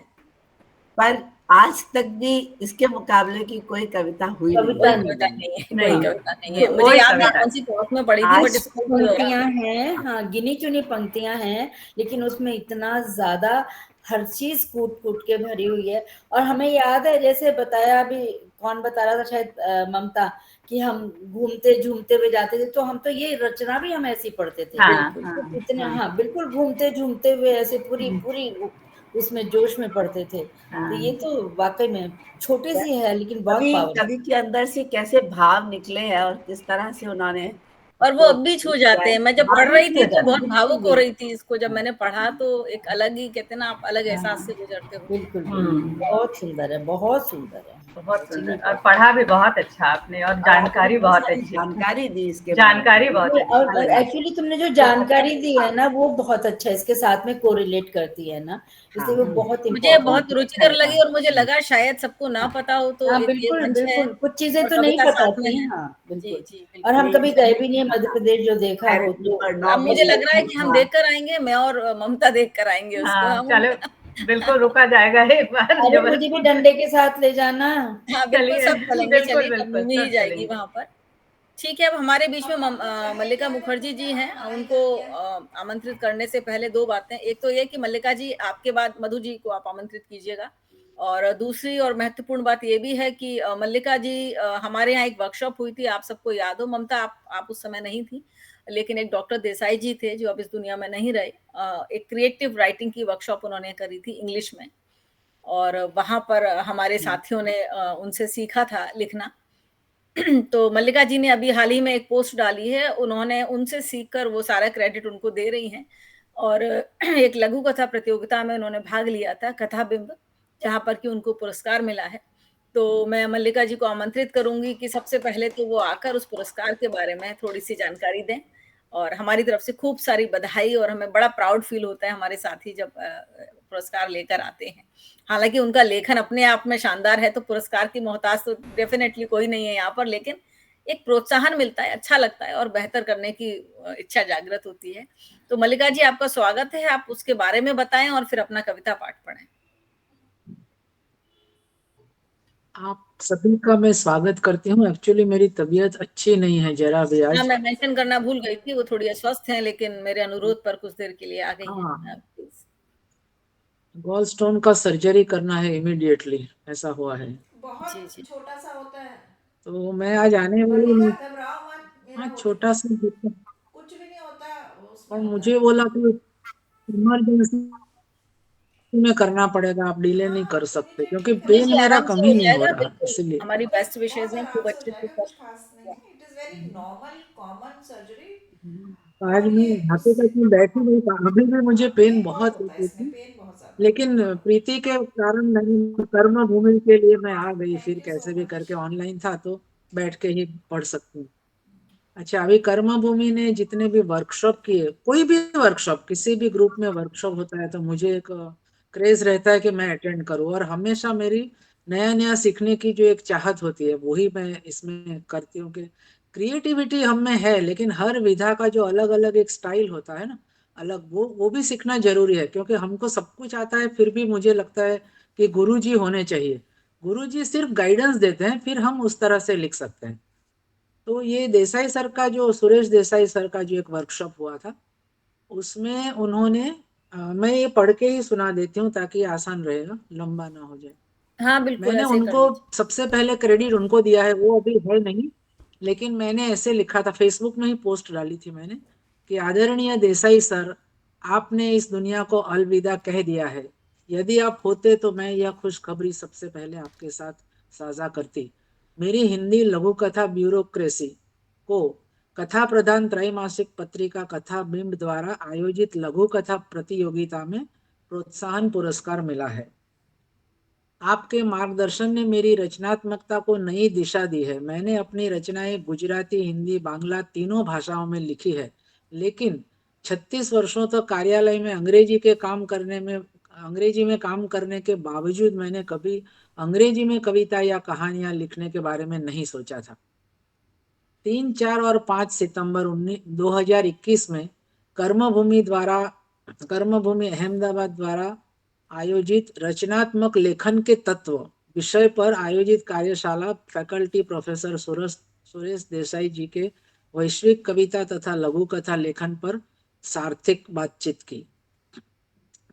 [SPEAKER 3] पर आज तक भी इसके मुकाबले की कोई कविता हुई नहीं
[SPEAKER 5] कविता
[SPEAKER 3] है।
[SPEAKER 6] कोई कविता
[SPEAKER 5] नहीं
[SPEAKER 6] नहीं है,
[SPEAKER 3] नहीं,
[SPEAKER 6] कोई कविता नहीं है।
[SPEAKER 3] तो
[SPEAKER 6] मुझे
[SPEAKER 3] कोई
[SPEAKER 6] याद नहीं
[SPEAKER 3] कविता
[SPEAKER 6] कौन सी क्लास में पढ़ी थी,
[SPEAKER 3] आज
[SPEAKER 6] बट इसको कोई
[SPEAKER 5] पंक्तियां हैं, हाँ, गिनी चुनी पंक्तियां हैं, लेकिन उसमें इतना ज्यादा हर चीज कूट कूट के भरी हुई है। और हमें याद है, जैसे बताया अभी, कौन बता रहा था, शायद ममता, कि हम घूमते झूमते हुए जाते थे, तो हम तो ये रचना भी हम ऐसी पढ़ते थे।
[SPEAKER 3] हाँ,
[SPEAKER 6] बिल्कुल।
[SPEAKER 3] हाँ,
[SPEAKER 5] तो कितने,
[SPEAKER 3] हाँ,
[SPEAKER 5] हाँ बिल्कुल, घूमते झूमते हुए ऐसे पूरी पूरी उसमें जोश में पढ़ते थे। तो ये
[SPEAKER 3] हाँ।
[SPEAKER 5] तो वाकई में छोटी सी है, लेकिन बहुत
[SPEAKER 3] कवि
[SPEAKER 5] पावरफुल।
[SPEAKER 3] कवि के अंदर से कैसे भाव निकले हैं और किस तरह से उन्होंने
[SPEAKER 6] और वो
[SPEAKER 3] उसको
[SPEAKER 6] अब भी छू
[SPEAKER 3] किया
[SPEAKER 6] जाते
[SPEAKER 3] है,
[SPEAKER 6] हैं। मैं जब
[SPEAKER 3] भाव
[SPEAKER 6] पढ़
[SPEAKER 3] भी
[SPEAKER 6] रही
[SPEAKER 3] छू
[SPEAKER 6] थी तो
[SPEAKER 3] जाता है,
[SPEAKER 6] बहुत
[SPEAKER 3] बिल्कुल
[SPEAKER 6] भावुक हो
[SPEAKER 3] भी।
[SPEAKER 6] रही थी इसको, जब मैंने पढ़ा तो एक अलग ही, कहते हैं ना, आप अलग एहसास से गुजरते हो।
[SPEAKER 5] बिल्कुल बिल्कुल, बहुत सुंदर है, बहुत सुंदर है।
[SPEAKER 4] बहुत
[SPEAKER 5] सच्ची
[SPEAKER 4] सुंदर,
[SPEAKER 5] में
[SPEAKER 4] और पढ़ा भी बहुत अच्छा आपने, और
[SPEAKER 3] और आपने
[SPEAKER 4] जानकारी
[SPEAKER 3] बहुत
[SPEAKER 4] बहुत
[SPEAKER 3] सारी
[SPEAKER 4] अच्छी,
[SPEAKER 3] जानकारी दी इसके बारे में,
[SPEAKER 4] जानकारी बहुत
[SPEAKER 3] मुझे
[SPEAKER 5] नहीं,
[SPEAKER 4] अच्छी।
[SPEAKER 3] अच्छा
[SPEAKER 5] और
[SPEAKER 3] लगा।
[SPEAKER 5] एक्चुअली तुमने जो
[SPEAKER 3] तो
[SPEAKER 5] जानकारी दी है ना, वो बहुत अच्छा है, इसके साथ में कोरिलेट करती है ना, इसलिए वो
[SPEAKER 3] हाँ,
[SPEAKER 5] बहुत
[SPEAKER 6] मुझे
[SPEAKER 5] इम्पोर्टेंट
[SPEAKER 6] बहुत
[SPEAKER 5] है।
[SPEAKER 3] अच्छा
[SPEAKER 6] रुचिकर
[SPEAKER 3] लगा।
[SPEAKER 6] लगी, और मुझे लगा शायद सबको ना पता हो, तो
[SPEAKER 5] हाँ
[SPEAKER 6] एक ये
[SPEAKER 5] बिल्कुल
[SPEAKER 6] मंच है
[SPEAKER 5] बिल्कुल, कुछ चीजें
[SPEAKER 6] और
[SPEAKER 5] तो नहीं
[SPEAKER 6] कविता
[SPEAKER 5] पता
[SPEAKER 6] साथ में
[SPEAKER 5] थी,
[SPEAKER 6] है।
[SPEAKER 5] हाँ
[SPEAKER 6] जी
[SPEAKER 5] बिल्कुल।
[SPEAKER 6] जी
[SPEAKER 5] और
[SPEAKER 6] बिल्कुल।
[SPEAKER 5] हम
[SPEAKER 3] नहीं,
[SPEAKER 5] कभी
[SPEAKER 3] मुझे
[SPEAKER 5] गए भी
[SPEAKER 3] नहीं
[SPEAKER 5] नहीं है मध्य
[SPEAKER 3] पता।
[SPEAKER 5] प्रदेश, जो देखा
[SPEAKER 3] खैर
[SPEAKER 5] हो
[SPEAKER 3] इतनी
[SPEAKER 5] तो।
[SPEAKER 3] पर
[SPEAKER 6] अब मुझे लग रहा है कि हम
[SPEAKER 3] हाँ,
[SPEAKER 6] देख कर आएंगे, मैं और ममता देख कर आएंगे उसको,
[SPEAKER 4] हाँ,
[SPEAKER 6] हम
[SPEAKER 4] चलो,
[SPEAKER 6] उनका।
[SPEAKER 4] बिल्कुल रुका जाएगा एक बार
[SPEAKER 5] अरे मुझे भी
[SPEAKER 4] जबलपुर में।
[SPEAKER 5] डंडे के साथ ले जाना।
[SPEAKER 6] हाँ बिल्कुल,
[SPEAKER 4] चलिए,
[SPEAKER 6] सब चलेंगे,
[SPEAKER 4] बिल्कुल
[SPEAKER 6] चलिए,
[SPEAKER 4] बिल्कुल,
[SPEAKER 6] मिमी ही
[SPEAKER 4] सब
[SPEAKER 6] जाएगी
[SPEAKER 4] चलेंगे।
[SPEAKER 6] वहां पर। ठीक है, अब हमारे बीच में मल्लिका मुखर्जी जी हैं, उनको आमंत्रित करने से पहले दो बातें। एक तो ये कि मल्लिका जी, आपके बाद मधु जी को आप आमंत्रित कीजिएगा। और दूसरी और महत्वपूर्ण बात ये भी है कि मल्लिका जी, हमारे यहाँ एक वर्कशॉप हुई थी, आप सबको याद हो। ममता, आप उस समय नहीं थी, लेकिन एक डॉक्टर देसाई जी थे जो अब इस दुनिया में नहीं रहे। एक क्रिएटिव राइटिंग की वर्कशॉप उन्होंने करी थी इंग्लिश में, और वहां पर हमारे साथियों ने उनसे सीखा था लिखना। तो मल्लिका जी ने अभी हाल ही में एक पोस्ट डाली है, उन्होंने उनसे सीखकर वो सारा क्रेडिट उनको दे रही हैं। और एक लघु कथा प्रतियोगिता में उन्होंने भाग लिया था, कथा बिंब, जहां पर कि उनको पुरस्कार मिला है। तो मैं मल्लिका जी को आमंत्रित करूंगी कि सबसे पहले तो वो आकर उस पुरस्कार के बारे में थोड़ी सी जानकारी दें, और हमारी तरफ से खूब सारी बधाई। और हमें बड़ा प्राउड फील होता है हमारे साथी जब पुरस्कार लेकर आते हैं। हालांकि उनका लेखन अपने आप में शानदार है, तो पुरस्कार की मोहताज तो डेफिनेटली कोई नहीं है यहाँ पर, लेकिन एक प्रोत्साहन मिलता है, अच्छा लगता है, और बेहतर करने की इच्छा जागृत होती है। तो मल्लिका जी, आपका स्वागत है, आप उसके बारे में बताएं और फिर अपना कविता पाठ पढ़ें।
[SPEAKER 7] आप सभी का मैं स्वागत करती हूँ। एक्चुअली मेरी तबीयत अच्छी नहीं है जरा भी
[SPEAKER 6] हाँ,
[SPEAKER 7] आज।
[SPEAKER 6] मैं मेंशन करना भूल गई थी, वो थोड़ी अस्वस्थ हैं, लेकिन मेरे अनुरोध पर कुछ देर के लिए आ गई हैं।
[SPEAKER 7] हाँ,
[SPEAKER 6] प्लीज।
[SPEAKER 7] गॉल स्टोन का सर्जरी करना है इमीडिएटली, ऐसा हुआ है।
[SPEAKER 2] बहुत
[SPEAKER 6] जी जी।
[SPEAKER 2] छोटा सा होता है।
[SPEAKER 7] तो मैं आज आने वाली
[SPEAKER 2] मल्लिका
[SPEAKER 7] हूँ।
[SPEAKER 2] घबराओ मत, मेरा
[SPEAKER 7] हाँ,
[SPEAKER 2] हो
[SPEAKER 7] छोटा सा दिक्कत,
[SPEAKER 2] कुछ भी नहीं होता, उसमें
[SPEAKER 7] और
[SPEAKER 2] होता
[SPEAKER 7] मुझे
[SPEAKER 2] है।
[SPEAKER 7] बोला कि इमरजेंसी में करना पड़ेगा, आप डिले नहीं
[SPEAKER 2] हाँ,
[SPEAKER 7] कर
[SPEAKER 2] थोड़ी
[SPEAKER 7] सकते,
[SPEAKER 2] देर
[SPEAKER 7] क्योंकि
[SPEAKER 2] ठीक हो
[SPEAKER 6] जी
[SPEAKER 7] पेन
[SPEAKER 6] जी,
[SPEAKER 2] जाएगा।
[SPEAKER 7] मेरा
[SPEAKER 6] आराम से
[SPEAKER 7] कम
[SPEAKER 6] हो
[SPEAKER 7] ही नहीं हो
[SPEAKER 6] जाएगा,
[SPEAKER 7] रहा,
[SPEAKER 6] बिल्कुल।
[SPEAKER 7] इसलिए।
[SPEAKER 6] हमारी बेस्ट विशेष
[SPEAKER 2] बहुत
[SPEAKER 6] हैं, खूब
[SPEAKER 2] आराम से हो
[SPEAKER 6] अच्छे से
[SPEAKER 2] जाएगा,
[SPEAKER 6] सब।
[SPEAKER 2] कुछ खास नहीं है। It is very normal common surgery.
[SPEAKER 7] तो आज
[SPEAKER 2] और
[SPEAKER 7] मैं
[SPEAKER 2] ये
[SPEAKER 7] हकीकत में बैठी नहीं था, अभी भी मुझे
[SPEAKER 2] हाँ,
[SPEAKER 7] पेन
[SPEAKER 2] पेन बहुत
[SPEAKER 7] बहुत
[SPEAKER 2] होता है
[SPEAKER 7] होती
[SPEAKER 2] इसमें,
[SPEAKER 7] थी।
[SPEAKER 2] पेन बहुत ज्यादा होता
[SPEAKER 7] लेकिन
[SPEAKER 2] है। हाँ,
[SPEAKER 7] प्रीति के कारण नहीं, कर्म भूमि के लिए मैं आ गई, फिर
[SPEAKER 2] थैंक यू सो
[SPEAKER 7] कैसे भी
[SPEAKER 2] मच।
[SPEAKER 7] करके, ऑनलाइन था तो बैठ के ही पढ़ सकती हूँ। अच्छा, अभी कर्म भूमि ने जितने भी वर्कशॉप किए, कोई भी वर्कशॉप, किसी भी ग्रुप में वर्कशॉप होता है तो मुझे एक क्रेज रहता है कि मैं अटेंड करूँ, और हमेशा मेरी नया नया सीखने की जो एक चाहत होती है, वही मैं इसमें करती हूँ। कि क्रिएटिविटी हम में है, लेकिन हर विधा का जो अलग अलग एक स्टाइल होता है ना, अलग, वो भी सीखना जरूरी है। क्योंकि हमको सब कुछ आता है, फिर भी मुझे लगता है कि गुरुजी होने चाहिए। गुरुजी सिर्फ गाइडेंस देते हैं, फिर हम उस तरह से लिख सकते हैं। तो ये देसाई सर का जो, सुरेश देसाई सर का जो एक वर्कशॉप हुआ था, उसमें उन्होंने मैं ये पढ़ के ही सुना देती हूँ ताकि आसान रहेगा, लंबा ना हो जाए।
[SPEAKER 6] हाँ बिल्कुल,
[SPEAKER 7] मैंने
[SPEAKER 6] ऐसे ही कर
[SPEAKER 7] उनको
[SPEAKER 6] लीजिए।
[SPEAKER 7] सबसे पहले क्रेडिट उनको दिया है, वो अभी है नहीं, लेकिन मैंने ऐसे लिखा था, फेसबुक में ही पोस्ट डाली थी मैंने, कि आदरणीय देसाई सर, आपने इस दुनिया को अलविदा कह दिया है। यदि आप होते तो मैं यह खुशखबरी सबसे पहले आपके साथ साझा करती। मेरी हिंदी लघु कथा ब्यूरोक्रेसी को कथा प्रधान त्रैमासिक पत्रिका कथा बिंब द्वारा आयोजित लघु कथा प्रतियोगिता में प्रोत्साहन पुरस्कार मिला है। आपके मार्गदर्शन ने मेरी रचनात्मकता को नई दिशा दी है। मैंने अपनी रचनाएं गुजराती, हिंदी, बांग्ला तीनों भाषाओं में लिखी है। लेकिन 36 वर्षों तक कार्यालय में अंग्रेजी में काम करने के बावजूद मैंने कभी अंग्रेजी में कविता या कहानियां लिखने के बारे में नहीं सोचा था। 3, 4 और 5 सितंबर 2021 में कर्मभूमि अहमदाबाद द्वारा आयोजित रचनात्मक लेखन के तत्व विषय पर आयोजित कार्यशाला फैकल्टी प्रोफेसर सुरेश देसाई जी के वैश्विक कविता तथा लघु कथा लेखन पर सार्थक बातचीत की।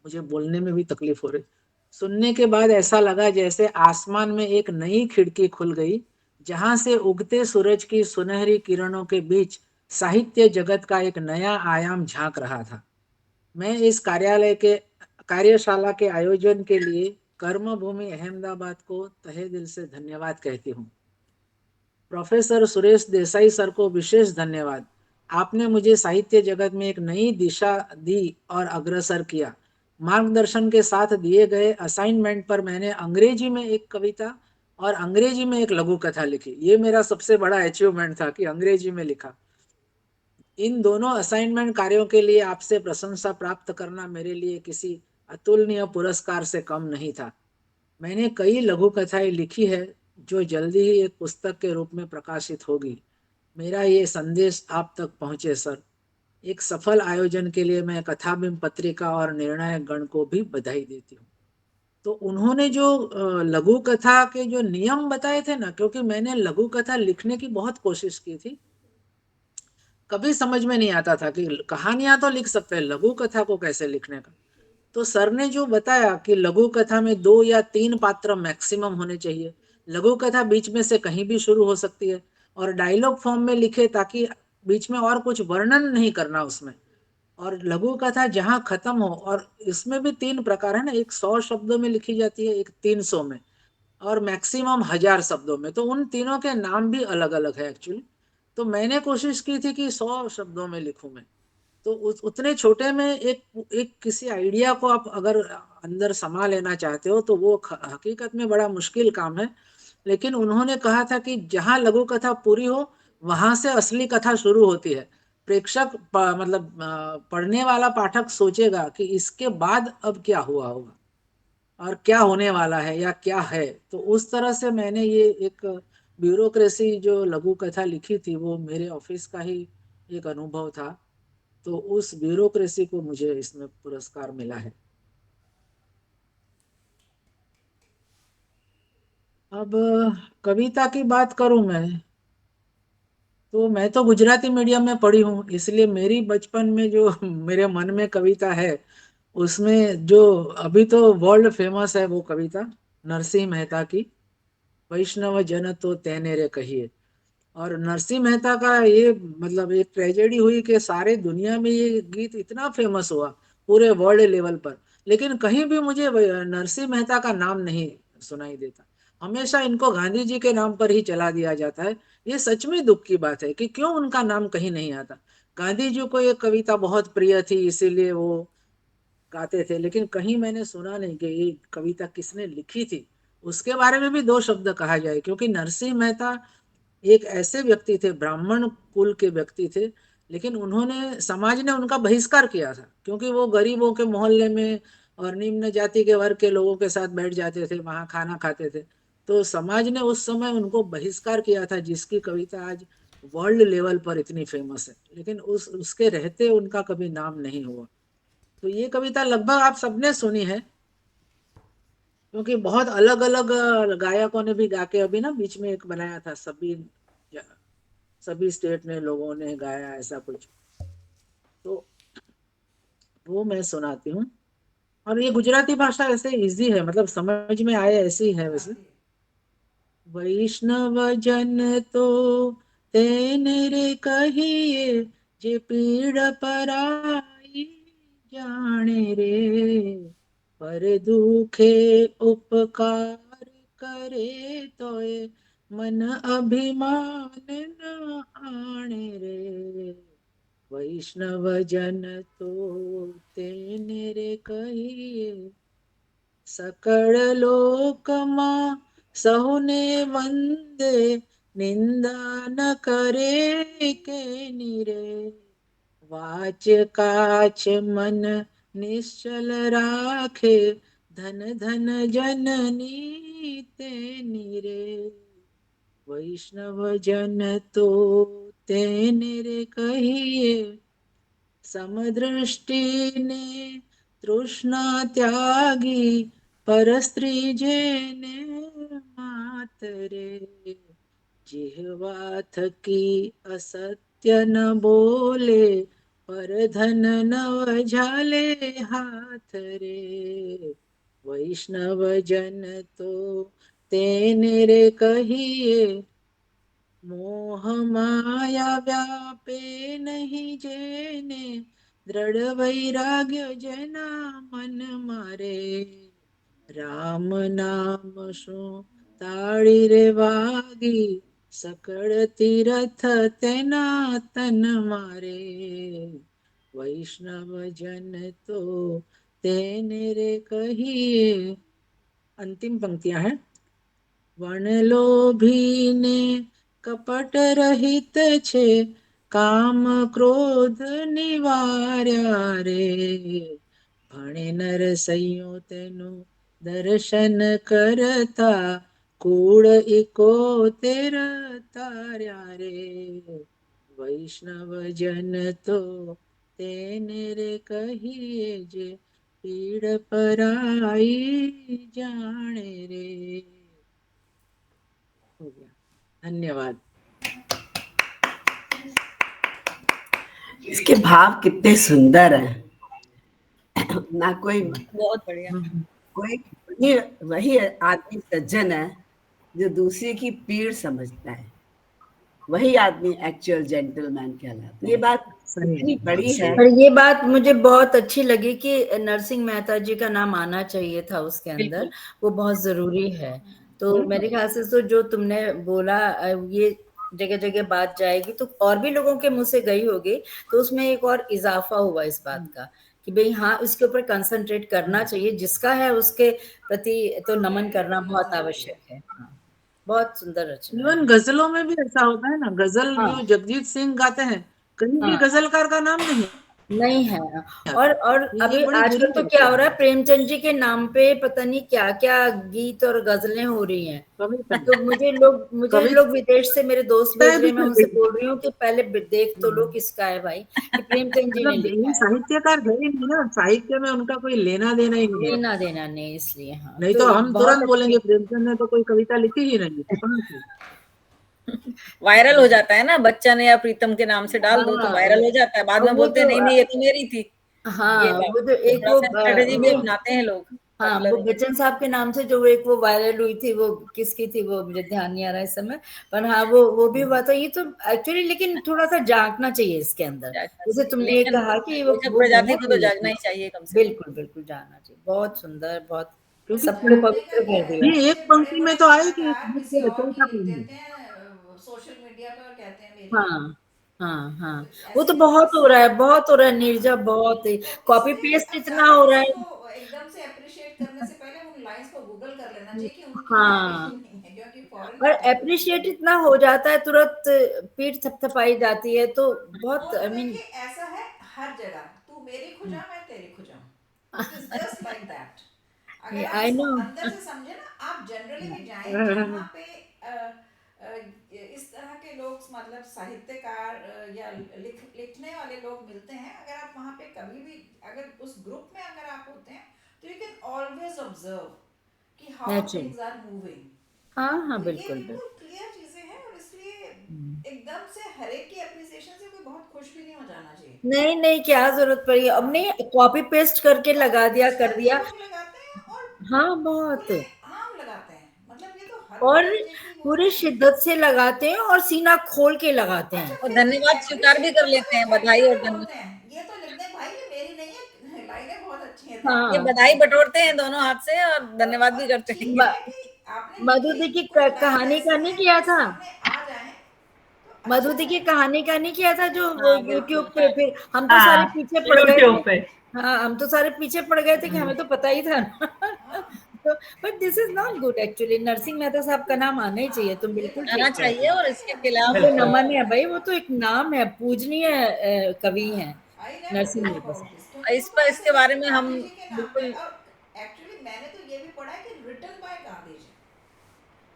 [SPEAKER 7] मुझे बोलने में भी तकलीफ हो रही। सुनने के बाद ऐसा लगा जैसे आसमान में एक नई खिड़की खुल गई, जहां से उगते सूरज की सुनहरी किरणों के बीच साहित्य जगत का एक नया आयाम झांक रहा था। मैं इस कार्यशाला के आयोजन के लिए कर्मभूमि अहमदाबाद को तहे दिल से धन्यवाद कहती हूँ। प्रोफेसर सुरेश देसाई सर को विशेष धन्यवाद। आपने मुझे साहित्य जगत में एक नई दिशा दी और अग्रसर किया। मार्गदर्शन के साथ दिए गए असाइनमेंट पर मैंने अंग्रेजी में एक कविता और अंग्रेजी में एक लघु कथा लिखी। ये मेरा सबसे बड़ा अचीवमेंट था कि अंग्रेजी में लिखा। इन दोनों असाइनमेंट कार्यों के लिए आपसे प्रशंसा प्राप्त करना मेरे लिए किसी अतुलनीय पुरस्कार से कम नहीं था। मैंने कई लघु कथाएं लिखी है जो जल्दी ही एक पुस्तक के रूप में प्रकाशित होगी। मेरा ये संदेश आप तक पहुंचे सर। एक सफल आयोजन के लिए मैं कथाबिंब पत्रिका और निर्णायक गण को भी बधाई देती हूँ। तो उन्होंने जो लघु कथा के जो नियम बताए थे ना, क्योंकि मैंने लघु कथा लिखने की बहुत कोशिश की थी, कभी समझ में नहीं आता था कि कहानियां तो लिख सकते हैं, लघु कथा को कैसे लिखने का। तो सर ने जो बताया कि लघु कथा में 2 या 3 पात्र मैक्सिमम होने चाहिए, लघु कथा बीच में से कहीं भी शुरू हो सकती है और डायलॉग फॉर्म में लिखे ताकि बीच में और कुछ वर्णन नहीं करना उसमें, और लघु कथा जहां खत्म हो। और इसमें भी 3 प्रकार है ना, एक 100 शब्दों में लिखी जाती है, एक 300 में, और मैक्सिमम 1000 शब्दों में। तो उन तीनों के नाम भी अलग अलग है एक्चुअली। तो मैंने कोशिश की थी कि 100 शब्दों में लिखूं मैं। तो उतने छोटे में एक किसी आइडिया को आप अगर अंदर समा लेना चाहते हो तो वो हकीकत में बड़ा मुश्किल काम है। लेकिन उन्होंने कहा था कि जहां लघु कथा पूरी हो वहां से असली कथा शुरू होती है। प्रेक्षक पढ़ने वाला पाठक सोचेगा कि इसके बाद अब क्या हुआ होगा और क्या होने वाला है या क्या है। तो उस तरह से मैंने ये एक ब्यूरोक्रेसी जो लघु कथा लिखी थी वो मेरे ऑफिस का ही एक अनुभव था। तो उस ब्यूरोक्रेसी को मुझे इसमें पुरस्कार मिला है। अब कविता की बात करूं मैं तो गुजराती मीडियम में पढ़ी हूँ, इसलिए मेरी बचपन में जो मेरे मन में कविता है उसमें जो अभी तो वर्ल्ड फेमस है वो कविता नरसिंह मेहता की, वैष्णव जन तो तेने रे कहिए। और नरसिंह मेहता का ये एक ट्रेजेडी हुई कि सारे दुनिया में ये गीत इतना फेमस हुआ पूरे वर्ल्ड लेवल पर, लेकिन कहीं भी मुझे नरसिंह मेहता का नाम नहीं सुनाई देता। हमेशा इनको गांधी जी के नाम पर ही चला दिया जाता है। ये सच में दुख की बात है कि क्यों उनका नाम कहीं नहीं आता। गांधी जी को ये कविता बहुत प्रिय थी इसीलिए वो गाते थे, लेकिन कहीं मैंने सुना नहीं कि ये कविता किसने लिखी थी। उसके बारे में भी 2 शब्द कहा जाए, क्योंकि नरसिंह मेहता एक ऐसे व्यक्ति थे, ब्राह्मण कुल के व्यक्ति थे, लेकिन उन्होंने समाज ने उनका बहिष्कार किया था क्योंकि वो गरीबों के मोहल्ले में और निम्न जाति के वर्ग के लोगों के साथ बैठ जाते थे, वहां खाना खाते थे। तो समाज ने उस समय उनको बहिष्कार किया था, जिसकी कविता आज वर्ल्ड लेवल पर इतनी फेमस है, लेकिन उसके रहते उनका कभी नाम नहीं हुआ। तो ये कविता लगभग आप सबने सुनी है, क्योंकि बहुत अलग अलग गायकों ने भी गा के अभी ना बीच में एक बनाया था, सभी स्टेट ने लोगों ने गाया ऐसा कुछ। तो वो मैं सुनाती हूँ। और ये गुजराती भाषा ऐसे इजी है, समझ में आए ऐसी है वैसे। वैष्णव जन तो तेने रे कहिए, जे पीड़ पराई जाने रे, पर दुखे उपकार करे तोए, मन अभिमान न आने रे। वैष्णव जन तो तेने रे कहिए, सकल लोक मां सहुने वंदे, निंदा न करे के निरे। वाच काच मन निश्चल राखे, धन धन जननी तेनी रे। वैष्णव जन तो तेने रे कहिए, समदृष्टि ने तृष्णा त्यागी, पर स्त्री जेने मात रे। जिह्वा थकी असत्य न बोले, पर धन नव झाले हाथ रे। वैष्णव जन तो तेने रे कहिए, मोह माया व्यापे नहीं जेने, दृढ़ वैराग्य जना मन मारे। राम नाम सु ताड़ी रे वागी, सकड़ तीरथ तेना तन मारे। वैष्णव जन तो तेने रे कहिए। अंतिम पंक्तियां हैं। वण लोभी ने कपट रहित छे, काम क्रोध निवार्या रे। भणे नर सैयो तेनु दर्शन करता, कूड़ इको तेर तार्या रे। वैष्णव जन तो तेने रे कहिए, जे पीड़ पराई जाने रे। हो गया, धन्यवाद।
[SPEAKER 3] इसके भाव कितने सुंदर हैं। ना कोई
[SPEAKER 6] बहुत बढ़िया।
[SPEAKER 3] कोई वही आदमी सज्जन है जो दूसरे की पीड़ समझता है, वही आदमी एक्चुअल जेंटलमैन कहलाता है। ये बात इतनी बड़ी है।
[SPEAKER 5] और ये बात मुझे बहुत अच्छी लगी कि नरसिंह मेहता जी का नाम आना चाहिए था उसके अंदर, वो बहुत जरूरी है। तो मेरे ख्याल से तो जो तुमने बोला ये जगह जगह बात जाएगी तो और भी लोगों के मुंह से गई होगी, तो उसमें एक और इजाफा हुआ इस बात का कि भाई हाँ उसके ऊपर कंसंट्रेट करना चाहिए, जिसका है उसके प्रति तो नमन करना बहुत आवश्यक है। हाँ, बहुत सुंदर रचना
[SPEAKER 7] इवन
[SPEAKER 5] है।
[SPEAKER 7] गजलों में भी ऐसा होता है ना, गजल
[SPEAKER 5] हाँ।
[SPEAKER 7] जो जगजीत सिंह गाते हैं, कहीं भी
[SPEAKER 5] हाँ
[SPEAKER 7] गजलकार का नाम नहीं
[SPEAKER 5] नहीं है। और
[SPEAKER 7] आता। ये
[SPEAKER 5] अभी
[SPEAKER 7] बड़ी
[SPEAKER 5] आजकल
[SPEAKER 7] बुरी
[SPEAKER 5] तो
[SPEAKER 7] बात
[SPEAKER 5] क्या
[SPEAKER 7] है।
[SPEAKER 5] हो रहा है, प्रेमचंद जी के नाम पे पता नहीं क्या क्या गीत और गजलें हो रही हैं।
[SPEAKER 7] कविता
[SPEAKER 5] तो मुझे लोग विदेश से मेरे दोस्त भेज
[SPEAKER 7] कविताएं
[SPEAKER 5] रहे
[SPEAKER 7] भी
[SPEAKER 5] हैं, मैं
[SPEAKER 7] चल
[SPEAKER 5] उनसे
[SPEAKER 7] रही
[SPEAKER 5] बोल रही हूँ कि पहले देख तो लो किसका है भाई, कि प्रेमचंद जी ने
[SPEAKER 7] मतलब
[SPEAKER 5] लिखा
[SPEAKER 7] ये
[SPEAKER 5] है।
[SPEAKER 7] साहित्यकार है ही नहीं ना, साहित्य में उनका कोई लेना देना ही नहीं है।
[SPEAKER 5] लेना देना नहीं, इसलिए हाँ
[SPEAKER 7] नहीं
[SPEAKER 5] तो
[SPEAKER 7] तो हम
[SPEAKER 5] बहुत
[SPEAKER 7] तुरंत
[SPEAKER 5] अच्छी।
[SPEAKER 7] बोलेंगे प्रेमचंद ने तो कोई कविता लिखी ही नहीं, तो कहाँ से?
[SPEAKER 6] वायरल हो जाता है ना, बच्चन या प्रीतम के नाम से डाल दो तो
[SPEAKER 5] हाँ
[SPEAKER 6] वायरल हो जाता है, बाद
[SPEAKER 5] और
[SPEAKER 6] में
[SPEAKER 5] वो
[SPEAKER 6] बोलते हैं
[SPEAKER 5] जो
[SPEAKER 6] नहीं नहीं ये तो मेरी थी। ये
[SPEAKER 5] हाँ
[SPEAKER 6] बात
[SPEAKER 5] वो जो एक
[SPEAKER 6] थोड़ा सा स्ट्रेटेजी भी अपनाते हैं लोग
[SPEAKER 5] हाँ
[SPEAKER 6] पॉपुलर
[SPEAKER 5] वो
[SPEAKER 6] होने
[SPEAKER 5] बच्चन साहब के नाम से जो एक वो वायरल हुई थी, वो किसकी थी वो मुझे ध्यान नहीं आ रहा है इस समय, पर हाँ वो भी हुआ था। ये तो एक्चुअली लेकिन थोड़ा सा झांकना चाहिए इसके अंदर,
[SPEAKER 6] जागना
[SPEAKER 5] जैसे
[SPEAKER 6] चाहिए,
[SPEAKER 5] तुमने ये
[SPEAKER 6] लेखन
[SPEAKER 5] कहा कि
[SPEAKER 6] लेखक
[SPEAKER 5] वो
[SPEAKER 6] प्रजाति
[SPEAKER 5] होना
[SPEAKER 6] को तो
[SPEAKER 5] चाहिए
[SPEAKER 6] जागना
[SPEAKER 5] इसमें।
[SPEAKER 6] ही चाहिए कम से कम।
[SPEAKER 5] बिल्कुल बिल्कुल जाना चाहिए। बहुत सुंदर, बहुत
[SPEAKER 7] क्योंकि
[SPEAKER 5] सबको
[SPEAKER 2] झांकने का
[SPEAKER 5] पवित्र
[SPEAKER 2] क्या
[SPEAKER 5] कर
[SPEAKER 2] है,
[SPEAKER 5] दिया।
[SPEAKER 7] ये एक
[SPEAKER 2] जैसे बड़े
[SPEAKER 7] पंक्ति में
[SPEAKER 2] बड़े
[SPEAKER 7] तो आए कि
[SPEAKER 2] कलाकार किसी और की
[SPEAKER 7] रचयिता
[SPEAKER 2] लिख
[SPEAKER 7] कौन है।
[SPEAKER 2] देते हैं सोशल मीडिया पे और कहते हैं मेरी है।
[SPEAKER 5] हाँ हाँ हाँ,
[SPEAKER 2] तो
[SPEAKER 5] वो
[SPEAKER 2] ऐसे
[SPEAKER 5] तो बहुत हो
[SPEAKER 2] ऐसे
[SPEAKER 5] रहा है, बहुत हो रहा है
[SPEAKER 2] हाँ,
[SPEAKER 5] नीरजा, बहुत
[SPEAKER 2] तो
[SPEAKER 5] कॉपी
[SPEAKER 2] इसलिए
[SPEAKER 5] पेस्ट इतना
[SPEAKER 2] सारे
[SPEAKER 5] हो रहा
[SPEAKER 2] किसी
[SPEAKER 5] है।
[SPEAKER 2] को एकदम से अप्रिशिएट करने से पहले उन लाइंस को गूगल कर लेना चाहिए कि उनकी है
[SPEAKER 5] हाँ,
[SPEAKER 2] कि नहीं है, क्योंकि फॉरेन
[SPEAKER 5] और
[SPEAKER 2] में बहुत होती है।
[SPEAKER 5] अप्रिशिएट इतना हो जाता है, तुरंत पीठ थपथपाई जाती है, तो
[SPEAKER 2] वो
[SPEAKER 5] बहुत
[SPEAKER 2] तो
[SPEAKER 5] आई मीन।
[SPEAKER 2] देखिए ऐसा है हर जगह, तू मेरी खुजा मैं तेरी खुजा, it is just like that. अगर आप
[SPEAKER 5] आई
[SPEAKER 2] इसको
[SPEAKER 5] नो।
[SPEAKER 2] अंदर से समझे ना, आप जनरली भी जाएं जहाँ पे इस तरह के लोग मतलब साहित्यकार या लिखने वाले लोग मिलते हैं, अगर आप वहाँ पे कभी भी अगर उस ग्रुप में अगर आप होते हैं तो यू कैन ऑलवेज ऑब्जर्व कि how
[SPEAKER 5] natural.
[SPEAKER 2] Things are moving.
[SPEAKER 5] हाँ हाँ
[SPEAKER 2] तो ये
[SPEAKER 5] बिल्कुल
[SPEAKER 2] बिल्कुल
[SPEAKER 5] बिल्कुल।
[SPEAKER 2] क्लियर चीजें हैं, और इसलिए एकदम से हर एक की अप्रिसिएशन से कोई बहुत खुश भी नहीं हो जाना चाहिए।
[SPEAKER 5] नहीं नहीं, क्या जरूरत पड़ी, अब
[SPEAKER 2] हाँ,
[SPEAKER 5] नहीं कॉपी पेस्ट करके
[SPEAKER 2] कॉपी
[SPEAKER 5] लगा दिया,
[SPEAKER 2] पेस्ट
[SPEAKER 5] कर
[SPEAKER 2] करके
[SPEAKER 5] दिया।
[SPEAKER 2] लोग लगाते हैं और
[SPEAKER 5] हाँ बहुत।
[SPEAKER 2] खुले आम लगाते हैं, मतलब ये तो हर
[SPEAKER 5] और
[SPEAKER 2] कोई एक एक ही वो
[SPEAKER 5] पूरी
[SPEAKER 2] है।
[SPEAKER 5] शिद्दत से लगाते हैं और सीना खोल के लगाते
[SPEAKER 2] अच्छा
[SPEAKER 5] हैं।
[SPEAKER 6] और
[SPEAKER 2] फिर भी
[SPEAKER 6] धन्यवाद स्वीकार भी
[SPEAKER 2] एप्रिशिएट
[SPEAKER 6] कर
[SPEAKER 2] करते
[SPEAKER 6] लेते
[SPEAKER 2] हुए
[SPEAKER 6] हैं, बधाई
[SPEAKER 2] खट्टा
[SPEAKER 6] और
[SPEAKER 2] भी
[SPEAKER 6] धन्यवाद।
[SPEAKER 2] बोलते हैं, ये तो लिख दे भाई ये मेरी नहीं है, लाइनें बहुत अच्छी हैं
[SPEAKER 6] ये
[SPEAKER 2] तेरी।
[SPEAKER 5] हाँ
[SPEAKER 6] बधाई बटोरते हैं दोनों हाथ से और धन्यवाद
[SPEAKER 2] और
[SPEAKER 6] भी करते हैं।
[SPEAKER 2] चीज ये है कि आपने लिखी
[SPEAKER 5] मधुदी की
[SPEAKER 2] कुछ लाइंस
[SPEAKER 5] कहानी
[SPEAKER 2] ऐसी
[SPEAKER 5] का नहीं
[SPEAKER 2] हैं जो
[SPEAKER 5] किया
[SPEAKER 2] कि
[SPEAKER 5] था।
[SPEAKER 2] सामने आ जाएं तो अच्छा
[SPEAKER 5] मधुदी की
[SPEAKER 2] है।
[SPEAKER 5] कहानी का नहीं किया था जो वो
[SPEAKER 6] हाँ
[SPEAKER 5] यूट्यूब
[SPEAKER 6] बिल्कुल।
[SPEAKER 5] पे, फिर हम तो सारे
[SPEAKER 4] हाँ
[SPEAKER 5] पीछे पड़ गए थे।
[SPEAKER 4] यूट्यूब पे।
[SPEAKER 5] हाँ हम तो सारे पीछे पड़ गए थे कि हमें तो पता ही था ना।
[SPEAKER 2] हाँ
[SPEAKER 5] तो but this is not good actually. Narsinh Mehta साहब का नाम आना ही चाहिए, तुम बिल्कुल
[SPEAKER 6] आना
[SPEAKER 5] ठीक कह रही
[SPEAKER 6] चाहिए,
[SPEAKER 5] हो।
[SPEAKER 6] और इसके खिलाफ
[SPEAKER 5] उनको नमन है भाई, वो तो एक नाम है, पूजनीय कवि हैं
[SPEAKER 2] I never
[SPEAKER 5] Narsinh
[SPEAKER 2] thought
[SPEAKER 5] Mehta
[SPEAKER 2] about
[SPEAKER 5] साहब।
[SPEAKER 2] दिस, क्योंकि वो
[SPEAKER 6] इस
[SPEAKER 2] तो
[SPEAKER 6] पर,
[SPEAKER 2] ऐसे
[SPEAKER 6] इसके बारे
[SPEAKER 2] लगता
[SPEAKER 6] में
[SPEAKER 2] है
[SPEAKER 6] हम
[SPEAKER 2] गांधी जी के नाम पे।
[SPEAKER 6] बिल्कुल
[SPEAKER 2] और एक्चुअली मैंने तो ये भी पढ़ा है कि रिटन बाय गांधी जी।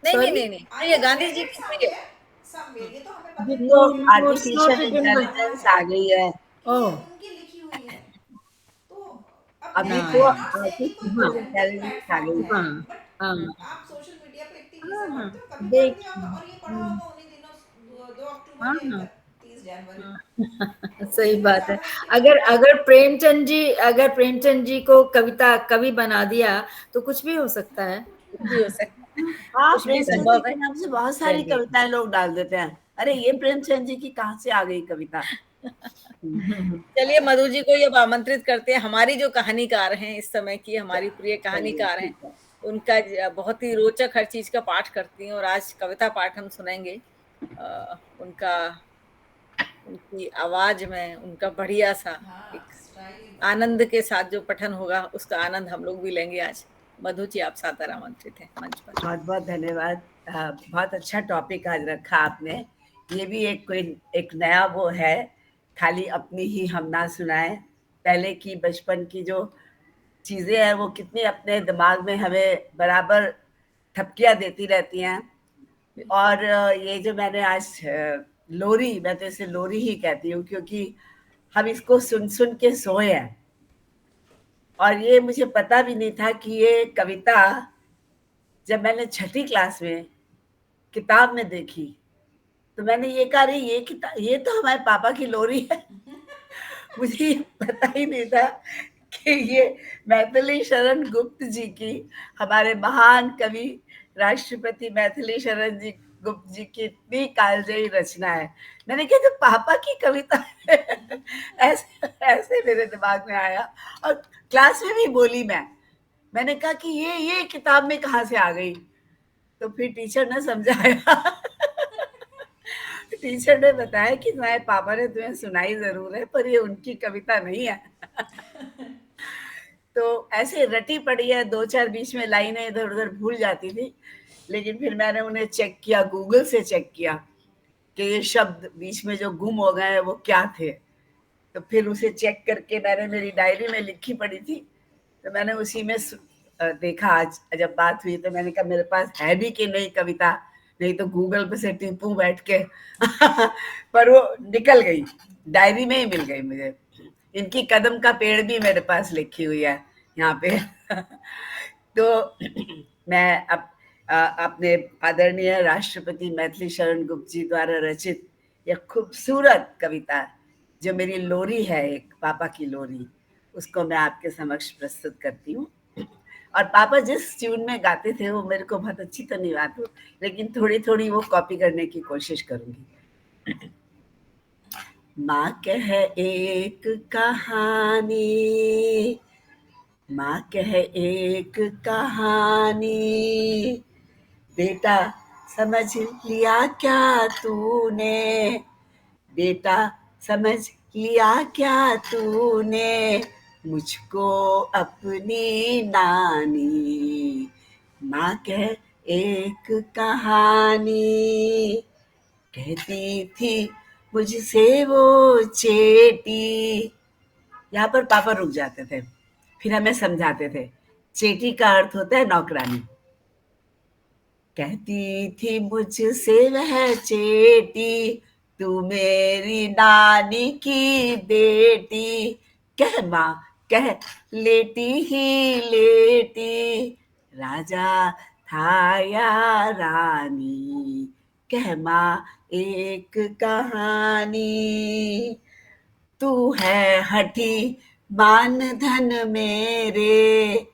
[SPEAKER 6] नहीं नहीं
[SPEAKER 5] सॉरी,
[SPEAKER 6] नहीं नहीं,
[SPEAKER 2] आई
[SPEAKER 6] ये
[SPEAKER 2] have
[SPEAKER 6] Gandhi
[SPEAKER 2] read
[SPEAKER 6] ji
[SPEAKER 2] it
[SPEAKER 6] की प्रिय।
[SPEAKER 2] समवेयर, समवेयर, ये तो हमें पता
[SPEAKER 3] अभी
[SPEAKER 2] ही नहीं
[SPEAKER 3] तो
[SPEAKER 2] था कि
[SPEAKER 5] no, it's not
[SPEAKER 3] artificial
[SPEAKER 5] written by,
[SPEAKER 3] intelligence
[SPEAKER 2] हाँ
[SPEAKER 3] आ गई है।
[SPEAKER 2] कि ये
[SPEAKER 5] ओह
[SPEAKER 2] उनकी लिखी हुई है। तो अब
[SPEAKER 3] अभी
[SPEAKER 2] मैं
[SPEAKER 5] हाँ
[SPEAKER 3] तो
[SPEAKER 2] आई एम नॉट सेइंग कि कोई
[SPEAKER 5] हाँ
[SPEAKER 3] आर्टिफिशियल
[SPEAKER 2] ऑथेंटिक
[SPEAKER 3] इंटेलिजेंस आ
[SPEAKER 2] प्लेटफॉर्म
[SPEAKER 3] गई
[SPEAKER 2] है,
[SPEAKER 3] है।
[SPEAKER 5] हाँ हाँ
[SPEAKER 2] बट आप सोशल मीडिया पे इतनी
[SPEAKER 5] हाँ
[SPEAKER 2] चीजें
[SPEAKER 5] हाँ,
[SPEAKER 2] पढ़ते हो, कभी पढ़
[SPEAKER 5] देख,
[SPEAKER 2] लिया होगा, और ये पढ़ा होगा उन्हीं दिनों 2
[SPEAKER 5] हाँ
[SPEAKER 2] अक्टूबर या
[SPEAKER 5] हाँ
[SPEAKER 2] 31 जनवरी।
[SPEAKER 5] हाँ,
[SPEAKER 2] तो
[SPEAKER 5] सही
[SPEAKER 2] उसमें
[SPEAKER 5] बात है।
[SPEAKER 2] ज्यादा इनके
[SPEAKER 5] अगर
[SPEAKER 2] नाम।
[SPEAKER 5] अगर प्रेमचंद जी को कवि बना दिया तो कुछ भी हो सकता है।
[SPEAKER 6] कुछ भी हो सकता है,
[SPEAKER 3] हाँ,
[SPEAKER 6] कुछ भी
[SPEAKER 3] प्रेमचंद जी
[SPEAKER 6] संभव है।
[SPEAKER 3] के नाम से बहुत सारी
[SPEAKER 5] चलिए
[SPEAKER 3] कविताएं लोग डाल देते हैं। अरे ये प्रेमचंद जी की कहाँ से आ गई कविता।
[SPEAKER 6] चलिए मधु जी को ये अब आमंत्रित करते हैं, हमारी जो कहानीकार हैं इस समय की, हमारी प्रिय
[SPEAKER 3] चलिए
[SPEAKER 6] कहानीकार हैं,
[SPEAKER 3] ठीक है।
[SPEAKER 6] उनका बहुत ही रोचक हर चीज का पाठ करती हैं, और आज कविता पाठ हम सुनेंगे। उनका, उनकी आवाज में उनका बढ़िया सा
[SPEAKER 2] हाँ
[SPEAKER 6] एक
[SPEAKER 2] स्टाइल।
[SPEAKER 6] आनंद के साथ जो पठन होगा, उसका आनंद हम लोग भी लेंगे आज। मधु जी, आप सादर आमंत्रित हैं मंच पर।
[SPEAKER 3] बहुत बहुत धन्यवाद। बहुत अच्छा टॉपिक आज रखा आपने। ये भी एक नया वो है, खाली अपनी ही हम ना सुनाए। पहले की बचपन की जो चीजें हैं वो कितनी अपने दिमाग में हमें बराबर थपकियां देती रहती हैं। और ये जो मैंने आज लोरी, मैं तो इसे लोरी ही कहती हूँ क्योंकि हम इसको सुन सुन के सोए हैं। और ये मुझे पता भी नहीं था कि ये कविता जब मैंने 6ठी क्लास में किताब में देखी तो मैंने ये कहा, अरे ये किताब, ये तो हमारे पापा की लोरी है। मुझे ये पता ही नहीं था कि ये मैथिली शरण गुप्त जी की, हमारे महान कवि राष्ट्रपति मैथिली शरण जी गुप्त जी की इतनी कालजयी रचना है। मैंने कहा तो पापा की कविता है। ऐसे ऐसे मेरे दिमाग में आया और क्लास में भी बोली मैंने कहा कि ये किताब में कहाँ से आ गई। तो फिर टीचर ने समझाया। टीचर ने बताया कि तुम्हारे पापा ने तुम्हें सुनाई जरूर है पर ये उनकी कविता नहीं है। तो ऐसे रटी पड़ी है, 2-4 बीच में लाइनें इधर उधर भूल जाती थी, लेकिन फिर मैंने उन्हें चेक किया, गूगल से चेक किया कि ये शब्द बीच में जो गुम हो गए हैं वो क्या थे। तो फिर उसे चेक करके मैंने मेरी डायरी में लिखी पड़ी थी, तो मैंने उसी में देखा। आज जब बात हुई तो मैंने कहा मेरे पास है भी कि नहीं कविता, नहीं तो गूगल पे से टिपूं बैठ के। पर वो निकल गई, डायरी में ही मिल गई मुझे। इनकी कदम का पेड़ भी मेरे पास लिखी हुई है यहाँ पे। तो मैं अब अपने आदरणीय राष्ट्रपति मैथिली शरण गुप्त जी द्वारा रचित यह खूबसूरत कविता, जो मेरी लोरी है, एक पापा की लोरी, उसको मैं आपके समक्ष प्रस्तुत करती हूँ। और पापा जिस ट्यून में गाते थे वो मेरे को बहुत अच्छी तो नहीं आती, लेकिन थोड़ी थोड़ी वो कॉपी करने की कोशिश करूंगी। माँ कह एक कहानी, माँ कह एक कहानी, बेटा समझ लिया क्या तूने, बेटा समझ लिया क्या तूने, मुझको अपनी नानी। माँ कह एक कहानी, कहती थी मुझसे वो चेटी। यहाँ पर पापा रुक जाते थे, फिर हमें समझाते थे चेटी का अर्थ होता है नौकरानी। कहती थी मुझसे वह चेटी, तू मेरी नानी की बेटी। कह माँ कह लेटी ही लेटी, राजा था या रानी। कह माँ एक कहानी, तू है हठी मान धन मेरे,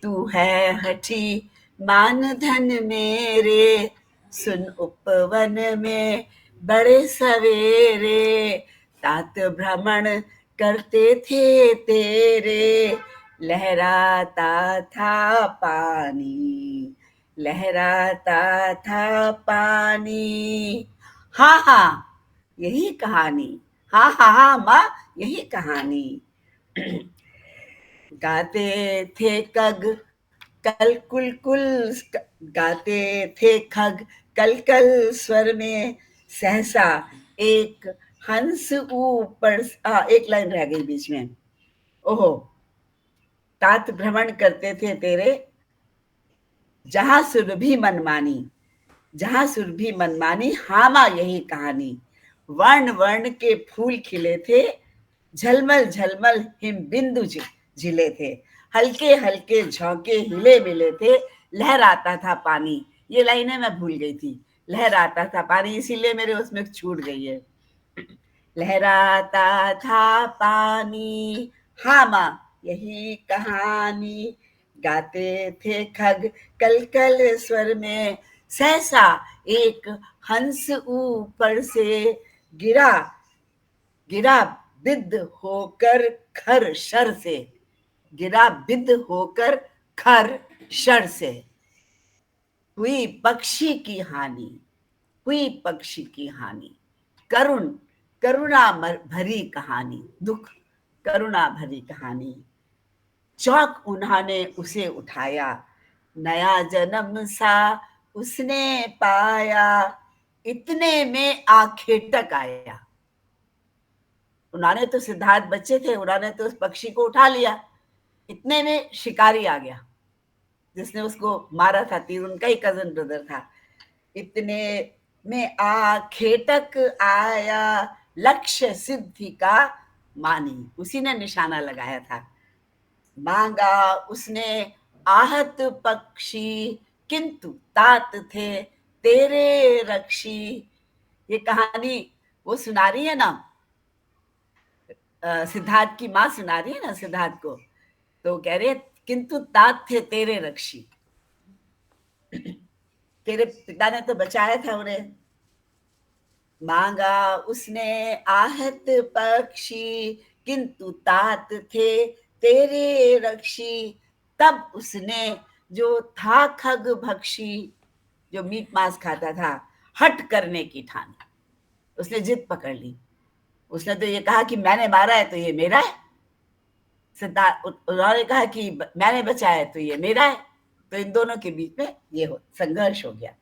[SPEAKER 3] तू है हठी मान धन मेरे, सुन उपवन में बड़े सवेरे, तात भ्रमण करते थे तेरे, लहराता था पानी, लहराता था पानी। हाँ हाँ यही कहानी, हाँ हाँ हाँ माँ यही कहानी। गाते थे कग कल कुल कुल गाते थे खग, कल कल स्वर में सहसा एक हंस ऊपर। एक लाइन रह गई बीच में। ओहो, तात भ्रमण करते थे तेरे, जहां सुरभि मनमानी, जहां सुरभि मनमानी, हामा यही कहानी। वर्ण वर्ण के फूल खिले थे, झलमल झलमल हिम बिंदु झिले थे, हल्के हल्के झोंके हिले मिले थे, लहराता था पानी। ये लाइनें मैं भूल गई थी, लहराता था पानी, इसीलिए मेरे उसमें छूट गई है। लहराता था पानी, हाँ माँ यही कहानी, गाते थे खग कल कल स्वर में, सहसा एक हंस ऊपर से गिरा, गिरा बिद होकर खर शर से, गिरा बिद होकर खर शर से। हुई पक्षी की हानि, हुई पक्षी की हानि, करुण करुणा भरी कहानी, दुख करुणा भरी कहानी। चौक उन्होंने उसे उठाया, नया जन्म सा उसने पाया, इतने में आखेटक आया। उन्होंने तो सिद्धार्थ बच्चे थे, उन्होंने तो उस पक्षी को उठा लिया, इतने में शिकारी आ गया जिसने उसको मारा था तीर, उनका ही कजन ब्रदर था। इतने में आखेटक आया, लक्ष्य सिद्धि का मानी, उसी ने निशाना लगाया था। मांगा उसने आहत पक्षी, किंतु तात थे तेरे रक्षी। ये कहानी वो सुना रही है ना, सिद्धार्थ की माँ सुना रही है ना सिद्धार्थ को, तो कह रहे किंतु तात थे तेरे रक्षी, तेरे पिता ने तो बचाया था उन्हें। मांगा उसने आहत पक्षी, किंतु तात थे तेरे रक्षी, तब उसने जो था खग भक्षी, जो मीट मांस खाता था, हट करने की ठानी, उसने जिद पकड़ ली। उसने तो ये कहा कि मैंने मारा है तो ये मेरा है, सिद्धार्थ उन्होंने कहा कि मैंने बचाया है तो ये मेरा है, तो इन दोनों के बीच में ये संघर्ष हो गया।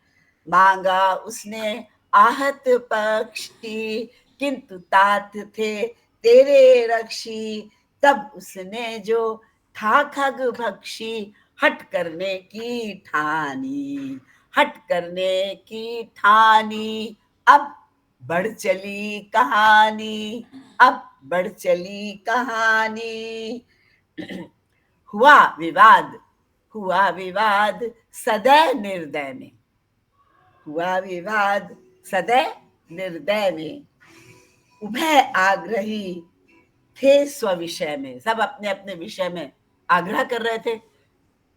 [SPEAKER 3] मांगा उसने आहत पक्षी, किंतु तात थे तेरे रक्षी, तब उसने जो था खग भक्षी, हट करने की ठानी, हट करने की ठानी। अब बढ़ चली कहानी, अब बढ़ चली कहानी। हुआ विवाद, हुआ विवाद सदैव निर्दय में, हुआ विवाद सदैव निर्दय में। उभय आग्रही थे स्व विषय में, सब अपने अपने विषय में आग्रह कर रहे थे।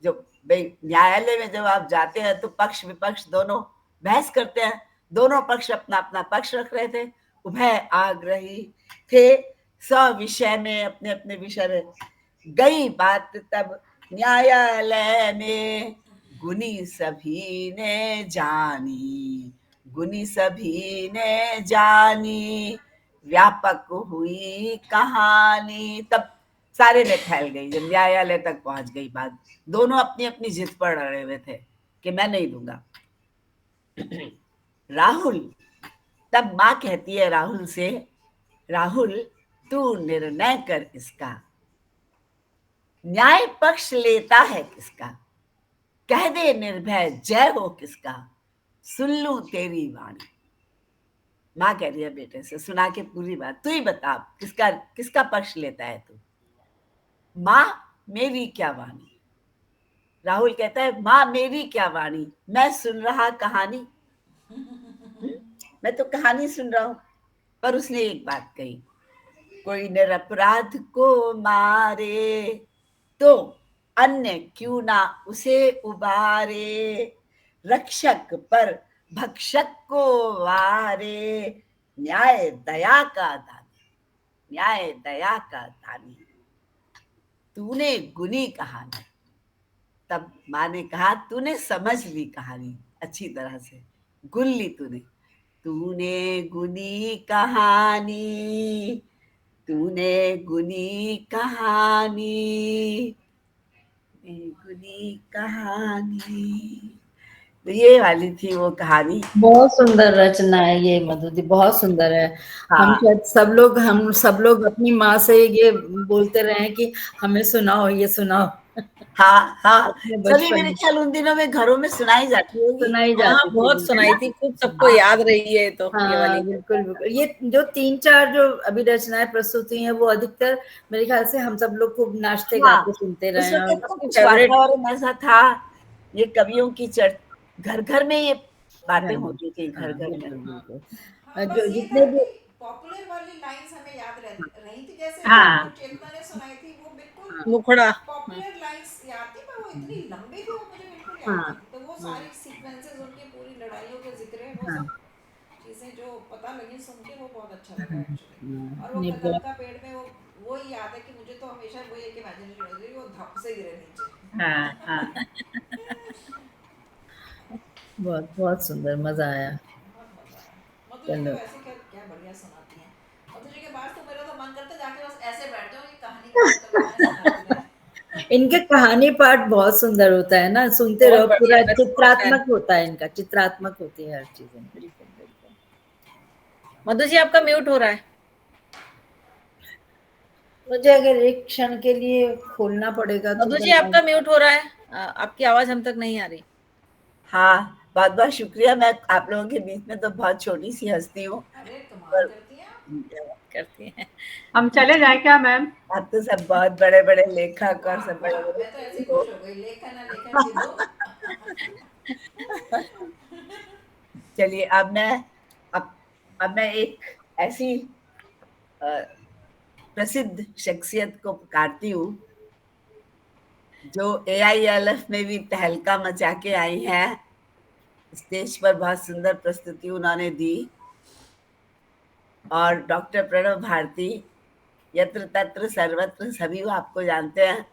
[SPEAKER 3] जो भाई न्यायालय में जब आप जाते हैं तो पक्ष विपक्ष दोनों बहस करते हैं, दोनों पक्ष अपना अपना पक्ष रख रहे थे। उभय आग्रही थे स्व विषय में, अपने अपने विषय में। गई बात तब न्यायालय में, गुनी सभी ने जानी, गुनी सभी ने जानी, व्यापक हुई कहानी। तब सारे में फैल गई, जब न्यायालय तक पहुंच गई बात, दोनों अपनी अपनी जिद पर अड़े हुए थे कि मैं नहीं दूंगा। राहुल, तब माँ कहती है राहुल से, राहुल तू निर्णय कर इसका, न्याय पक्ष लेता है किसका, कह दे निर्भय जय हो किसका, सुन लूं तेरी वाणी। माँ कह रही है बेटे से, सुना के पूरी बात, तू ही बता किसका किसका पक्ष लेता है तू। माँ मेरी क्या वाणी, राहुल कहता है माँ मेरी क्या वाणी, मैं सुन रहा कहानी, मैं तो कहानी सुन रहा हूं। पर उसने एक बात कही, कोई निरपराध को मारे तो अन्य क्यों ना उसे उबारे, रक्षक पर भक्षक को वारे, न्याय दया का दानी, न्याय दया का दानी। तूने गुनी कहानी, तब माँ ने कहा तूने समझ ली कहानी अच्छी तरह से, गुन ली तूने, तूने गुनी कहानी, तूने गुनी कहानी। बेगुनी कहानी, तो ये वाली थी वो कहानी।
[SPEAKER 5] बहुत सुंदर रचना है ये मधु दी, बहुत सुंदर है। हम
[SPEAKER 3] हाँ
[SPEAKER 5] शायद हम सब लोग अपनी माँ से ये बोलते रहे हैं कि हमें सुनाओ, ये सुनाओ।
[SPEAKER 3] हाँ हाँ,
[SPEAKER 5] अपने
[SPEAKER 3] सभी
[SPEAKER 5] बचपन
[SPEAKER 3] मेरे
[SPEAKER 5] में
[SPEAKER 3] ख्याल उन दिनों में घरों में सुनाई जाती होगी।
[SPEAKER 5] सुनाई
[SPEAKER 6] हाँ
[SPEAKER 5] जाती थी,
[SPEAKER 6] बहुत
[SPEAKER 5] बिल्कुल।
[SPEAKER 6] सुनाई थी, खूब सबको याद रही है तो ये
[SPEAKER 5] हाँ
[SPEAKER 6] वाली।
[SPEAKER 5] बिल्कुल बिल्कुल। ये जो 3-4 जो अभी रचनाएं प्रस्तुत हुई हैं वो अधिकतर मेरे ख्याल से हम सब लोग खूब नाचते
[SPEAKER 3] हाँ,
[SPEAKER 5] गाते सुनते रहे
[SPEAKER 3] उस
[SPEAKER 5] हैं।
[SPEAKER 3] वक़्त तो
[SPEAKER 6] सबकी
[SPEAKER 3] कुछ
[SPEAKER 6] फेवरेट।
[SPEAKER 3] वातावरण ऐसा था, ये कवियों की घर-घर में ये बातें
[SPEAKER 5] हाँ
[SPEAKER 3] होती थी,
[SPEAKER 5] हाँ
[SPEAKER 3] घर-घर में।
[SPEAKER 5] बिल्कुल बिल्कुल।
[SPEAKER 2] हाँ,
[SPEAKER 5] जो
[SPEAKER 2] बस ये था
[SPEAKER 5] जितने भी
[SPEAKER 2] कि पॉपुलर वाली लाइंस हमें याद रही थी, जैसे जो
[SPEAKER 4] हाँ
[SPEAKER 2] चेतना ने सुनाई थी वो बिल्कुल
[SPEAKER 6] मुखड़ा।
[SPEAKER 2] पॉपुलर लाइंस याद थी, पर वो इतनी लंबी थी वो मुझे बिल्कुल याद
[SPEAKER 5] हाँ
[SPEAKER 2] नहीं थी। तो वो सारी सीक्वेंसेस उनकी पूरी लड़ाइयों के जिक्र है, वो
[SPEAKER 5] हाँ
[SPEAKER 2] सब चीज़ें जो पता लगी सुन के, वो बहुत अच्छा लगा एक्चुअली। और वो
[SPEAKER 5] नहीं
[SPEAKER 2] कदम
[SPEAKER 5] बहुत
[SPEAKER 2] का पेड़ में वो ही याद है कि मुझे तो हमेशा वो एक इमेजिनेशन होती थी, वो धप से गिरे नीचे।
[SPEAKER 4] हाँ हाँ
[SPEAKER 5] बहुत बहुत सुंदर, मजा आया।
[SPEAKER 2] बहुत मजा आया। मधु जी तो
[SPEAKER 5] चलो
[SPEAKER 2] वैसे क्या क्या बढ़िया सुनाती हैं। मधु जी के पास तो मेरा तो मन करता है जाके बस ऐसे बैठ जाऊं, ये कहानी कहानी कविताएं सुनाती रहे।
[SPEAKER 5] इनके कहानी पाठ बहुत सुंदर होता है ना, सुनते
[SPEAKER 6] बहुत
[SPEAKER 5] रहो,
[SPEAKER 6] बढ़िया,
[SPEAKER 5] पूरा
[SPEAKER 6] मैं तो बहुत फैन।
[SPEAKER 5] चित्रात्मक होता है इनका, चित्रात्मक होती है हर चीज। बिल्कुल बिल्कुल।
[SPEAKER 6] मधु जी आपका म्यूट हो रहा है।
[SPEAKER 5] मुझे अगर एक क्षण के लिए खोलना पड़ेगा तो
[SPEAKER 6] मधु जी
[SPEAKER 5] बता।
[SPEAKER 6] आपका म्यूट हो रहा है, आपकी आवाज हम तक नहीं आ रही।
[SPEAKER 3] हाँ, बहुत-बहुत शुक्रिया, मैं आप लोगों के बीच में तो बहुत छोटी-सी हस्ती हूँ,
[SPEAKER 2] अरे कमाल
[SPEAKER 3] पर
[SPEAKER 2] करती हैं आप।
[SPEAKER 6] करती हैं।
[SPEAKER 4] हम चले जाए क्या मैम?
[SPEAKER 3] आप तो सब बहुत बड़े-बड़े लेखक और
[SPEAKER 2] वाह
[SPEAKER 3] सब
[SPEAKER 2] वाह,
[SPEAKER 3] बड़े-बड़े
[SPEAKER 2] मैं तो ऐसे ही
[SPEAKER 3] हो।
[SPEAKER 2] खुश हो गई, लेखन ना लेखन की धूम।
[SPEAKER 3] चलिए अब अब मैं एक ऐसी अ, प्रसिद्ध शख्सियत को पुकारती हूँ, जो एआईएलएफ में भी तहलका मचा के आई हैं। स्टेज पर बहुत सुंदर प्रस्तुति उन्होंने दी, और डॉक्टर प्रणव भारती, यत्र तत्र सर्वत्र सभी वो आपको जानते हैं।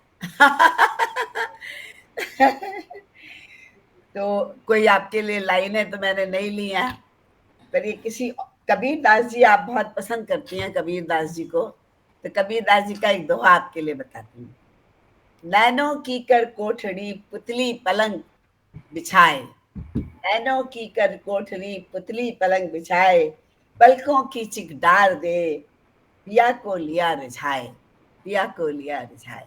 [SPEAKER 3] तो कोई आपके लिए लाइन है तो मैंने नहीं ली है, पर ये किसी कबीर दास जी, आप बहुत पसंद करती हैं कबीर दास जी को, तो कबीर दास जी का एक दोहा आपके लिए बताती हूँ। नैनों की कर कोठड़ी पुतली पलंग बिछाए, नैनों की कर कोठड़ी पुतली पलंग बिछाए, पलकों की चिक डार दे, पिया को लिया रिझाए, पिया को लिया रिझाए।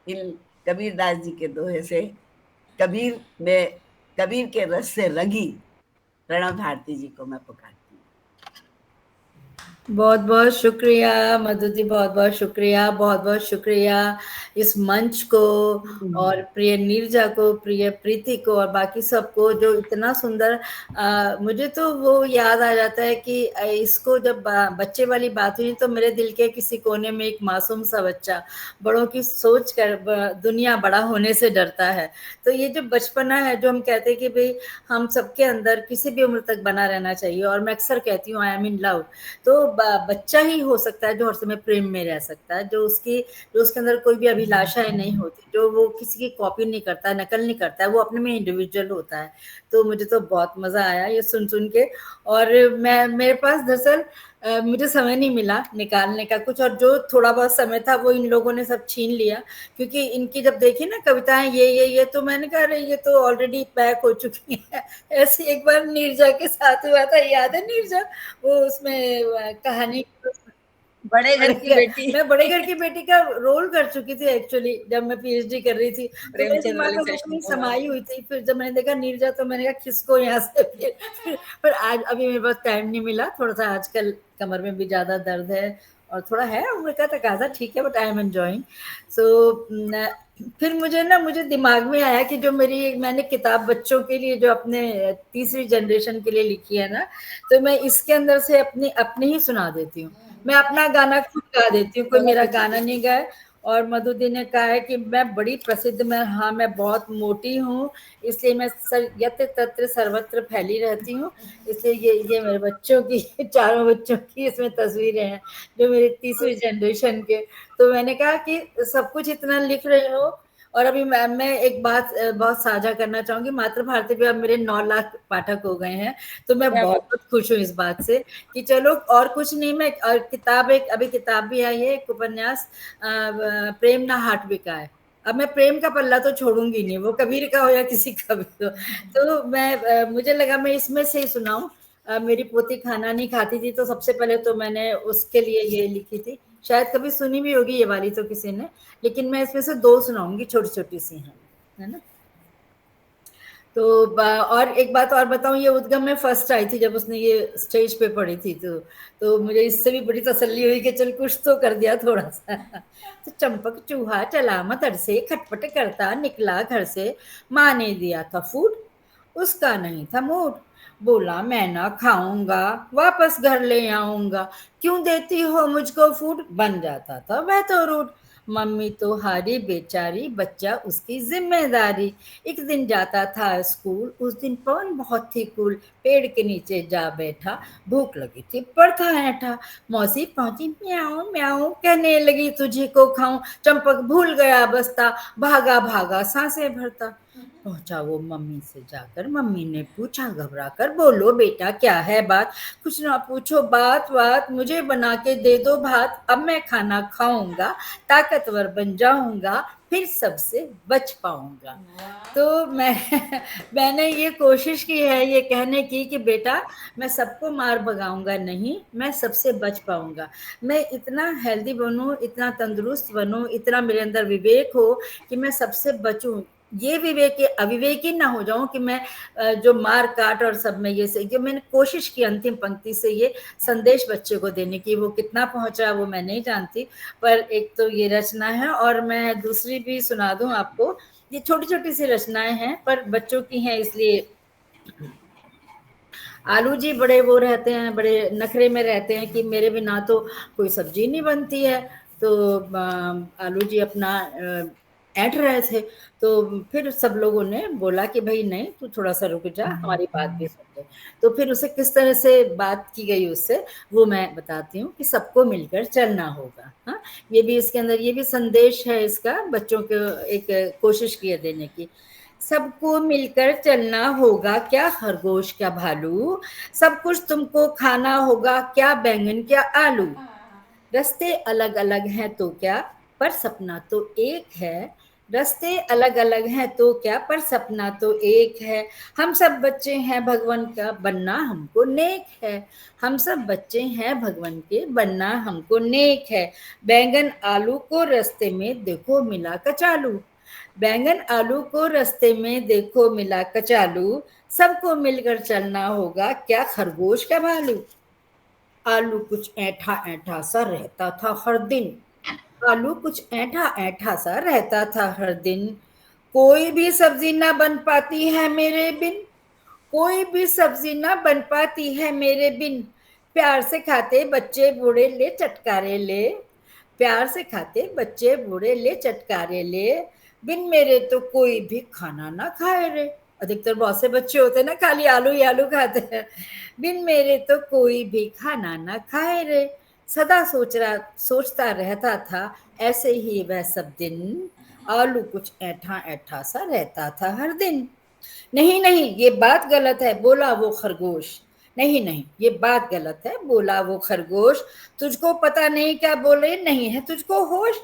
[SPEAKER 3] इन कबीर दास जी के दोहे से कबीर में कबीर के रस से रंगी प्रणव भारती जी को मैं पुकारती हूँ।
[SPEAKER 5] बहुत बहुत शुक्रिया मधु जी, बहुत बहुत शुक्रिया, बहुत बहुत शुक्रिया इस मंच को, और प्रिय नीरजा को, प्रिय प्रीति को, और बाकी सबको जो इतना सुंदर। मुझे तो वो याद आ जाता है कि इसको जब बच्चे वाली बात हुई तो मेरे दिल के किसी कोने में एक मासूम सा बच्चा बड़ों की सोच कर दुनिया बड़ा होने से डरता है। तो ये जो बचपना है, जो हम कहते हैं कि भाई हम सबके अंदर किसी भी उम्र तक बना रहना चाहिए, और मैं अक्सर कहती हूँ आई एम इन लव। तो बच्चा ही हो सकता है जो हर समय प्रेम में रह सकता है, जो उसके अंदर कोई भी अभिलाषाएं नहीं होती, जो वो किसी की कॉपी नहीं करता है, नकल नहीं करता है, वो अपने में इंडिविजुअल होता है। तो मुझे तो बहुत मजा आया ये सुन के। और मैं मेरे पास दरअसल मुझे समय नहीं मिला निकालने का कुछ, और जो थोड़ा बहुत समय था वो इन लोगों ने सब छीन लिया, क्योंकि इनकी जब देखी ना कविताएं ये तो मैंने कहा अरे ये तो ऑलरेडी पैक हो चुकी है। ऐसे एक बार नीरजा के साथ हुआ था, याद है नीरजा, वो उसमें कहानी,
[SPEAKER 6] बड़े घर की बेटी।
[SPEAKER 5] मैं बड़े घर की बेटी का रोल कर चुकी थी एक्चुअली, जब मैं पीएचडी कर रही थी, तो मेरे
[SPEAKER 6] प्रेमचंद
[SPEAKER 5] दिमाग
[SPEAKER 6] वाले
[SPEAKER 5] में वो
[SPEAKER 6] सेशन
[SPEAKER 5] कहीं
[SPEAKER 6] को।
[SPEAKER 5] समाई हुई थी। फिर जब मैंने देखा नीरजा तो मैंने कहा खिसको यहाँ से। पर आज अभी मेरे पास टाइम नहीं मिला, थोड़ा सा आजकल कमर में भी ज्यादा दर्द है और थोड़ा है उम्र का तकाजा, ठीक है, बट आई एम एंजॉइंग। सो फिर मुझे दिमाग में आया कि जो मैंने किताब बच्चों के लिए जो अपने तीसरी जनरेशन के लिए लिखी है ना, तो मैं इसके अंदर से अपनी ही सुना देती हूँ। मैं अपना गाना खुद गा देती हूँ, कोई मेरा गाना नहीं गाए। और मधु दी ने कहा है कि मैं बड़ी प्रसिद्ध, मैं बहुत मोटी हूँ, इसलिए मैं यत्र तत्र सर्वत्र फैली रहती हूँ। इसलिए ये मेरे बच्चों की चारों बच्चों की इसमें तस्वीरें हैं, जो मेरी तीसरी जनरेशन के। तो मैंने कहा कि सब कुछ इतना लिख रहे हो। और अभी मैं एक बात बहुत साझा करना चाहूंगी, मातृभारती पे अब मेरे 9 लाख पाठक हो गए हैं, तो मैं
[SPEAKER 6] क्या बात।
[SPEAKER 5] बहुत खुश हूँ इस बात से कि चलो, और कुछ नहीं, मैं और किताब, अभी किताब भी आई है, एक उपन्यास, प्रेम ना हाट बिका है, अब मैं प्रेम का पल्ला तो छोड़ूंगी नहीं, वो कबीर का हो या किसी का भी हो। तो मैं मुझे लगा मैं इसमें से ही सुनाऊं। मेरी पोती खाना नहीं खाती थी, तो सबसे पहले तो मैंने उसके लिए ये लिखी थी। शायद कभी सुनी भी होगी ये वाली तो किसी ने, लेकिन मैं इसमें से 2 सुनाऊंगी, छोटी छोटी सी हैं, है ना। तो और एक बात और बताऊं, ये उद्गम में फर्स्ट आई थी जब उसने ये स्टेज पे पढ़ी थी, तो मुझे इससे भी बड़ी तसल्ली हुई कि चल कुछ तो कर दिया थोड़ा सा। तो चंपक चूहा चला मतर से, खटपट करता निकला घर से, माँ ने दिया था फूड, उसका नहीं था मूड, बोला मैं ना खाऊंगा, वापस घर ले आऊंगा, क्यों देती हो मुझको फूड, बन जाता था वह तो रूड, मम्मी तो हारी बेचारी, बच्चा उसकी जिम्मेदारी, एक दिन जाता था स्कूल, उस दिन पवन बहुत थी कूल, पेड़ के नीचे जा बैठा, भूख लगी थी पर था ऐठा, मौसी पहुंची म्याऊं म्याऊं कहने लगी तुझे को खाऊं, चंपक भूल गया बस्ता, भागा भागा सांसें भरता, पहुंचा वो मम्मी से जाकर, मम्मी ने पूछा घबरा कर, बोलो बेटा क्या है बात, कुछ ना पूछो बात बात, मुझे बना के दे दो भात, अब मैं खाना खाऊंगा, ताकतवर बन जाऊंगा, फिर सबसे बच पाऊंगा। तो मैंने ये कोशिश की है ये कहने की कि बेटा मैं सबको मार भगाऊंगा नहीं, मैं सबसे बच पाऊंगा, मैं इतना हेल्दी बनूं, इतना तंदुरुस्त बनूं, इतना मेरे अंदर विवेक हो कि मैं सबसे बचूं, ये विवेक अविवेकी ना हो जाऊं कि मैं जो मार काट और सब में ये से, मैंने कोशिश की अंतिम पंक्ति से ये संदेश बच्चे को देने की, वो कितना पहुंचा वो मैं नहीं जानती, पर एक तो ये रचना है, और मैं दूसरी भी सुना दूं आपको, ये छोटी छोटी सी रचनाएं हैं पर बच्चों की हैं इसलिए। आलू जी बड़े वो रहते हैं, बड़े नखरे में रहते हैं कि मेरे बिना तो कोई सब्जी नहीं बनती है, तो आलू जी अपना ऐंठ रहे थे, तो फिर सब लोगों ने बोला कि भाई नहीं तू थोड़ा सा रुक जा, हमारी बात भी सुन ले, तो फिर उसे किस तरह से बात की गई उससे वो मैं बताती हूँ कि सबको मिलकर चलना होगा। हाँ, ये भी इसके अंदर ये भी संदेश है इसका, बच्चों को एक कोशिश की है देने की। सबको मिलकर चलना होगा, क्या खरगोश क्या भालू, सब कुछ तुमको खाना होगा, क्या बैंगन क्या आलू, रास्ते अलग अलग हैं तो क्या, पर सपना तो एक है, रास्ते अलग अलग हैं तो क्या, पर सपना तो एक है, हम सब बच्चे हैं भगवान का, बनना हमको नेक है, हम सब बच्चे हैं भगवान के, बनना हमको नेक है, बैंगन आलू को रास्ते में देखो मिला कचालू, बैंगन आलू को रास्ते में देखो मिला कचालू, सबको मिलकर चलना होगा, क्या खरगोश क्या भालू, आलू कुछ ऐंठा ऐंठा सा रहता था हर दिन, आलू कुछ ऐंठा ऐंठा सा रहता था हर दिन, कोई भी सब्जी ना बन पाती है मेरे बिन, कोई भी सब्जी ना बन पाती है मेरे बिन, प्यार से खाते बच्चे बूढ़े ले चटकारे ले, प्यार से खाते बच्चे बूढ़े ले चटकारे ले, बिन मेरे तो कोई भी खाना ना खाए रे, अधिकतर बहुत से बच्चे होते हैं ना खाली आलू ही आलू खाते हैं, बिन मेरे तो कोई भी खाना ना खाए रे, सदा सोचता रहता था ऐसे ही वह सब दिन, आलू कुछ ऐंठा ऐंठा सा रहता था हर दिन, नहीं नहीं ये बात गलत है बोला वो खरगोश, नहीं नहीं ये बात गलत है बोला वो खरगोश, तुझको पता नहीं क्या बोले नहीं है तुझको होश,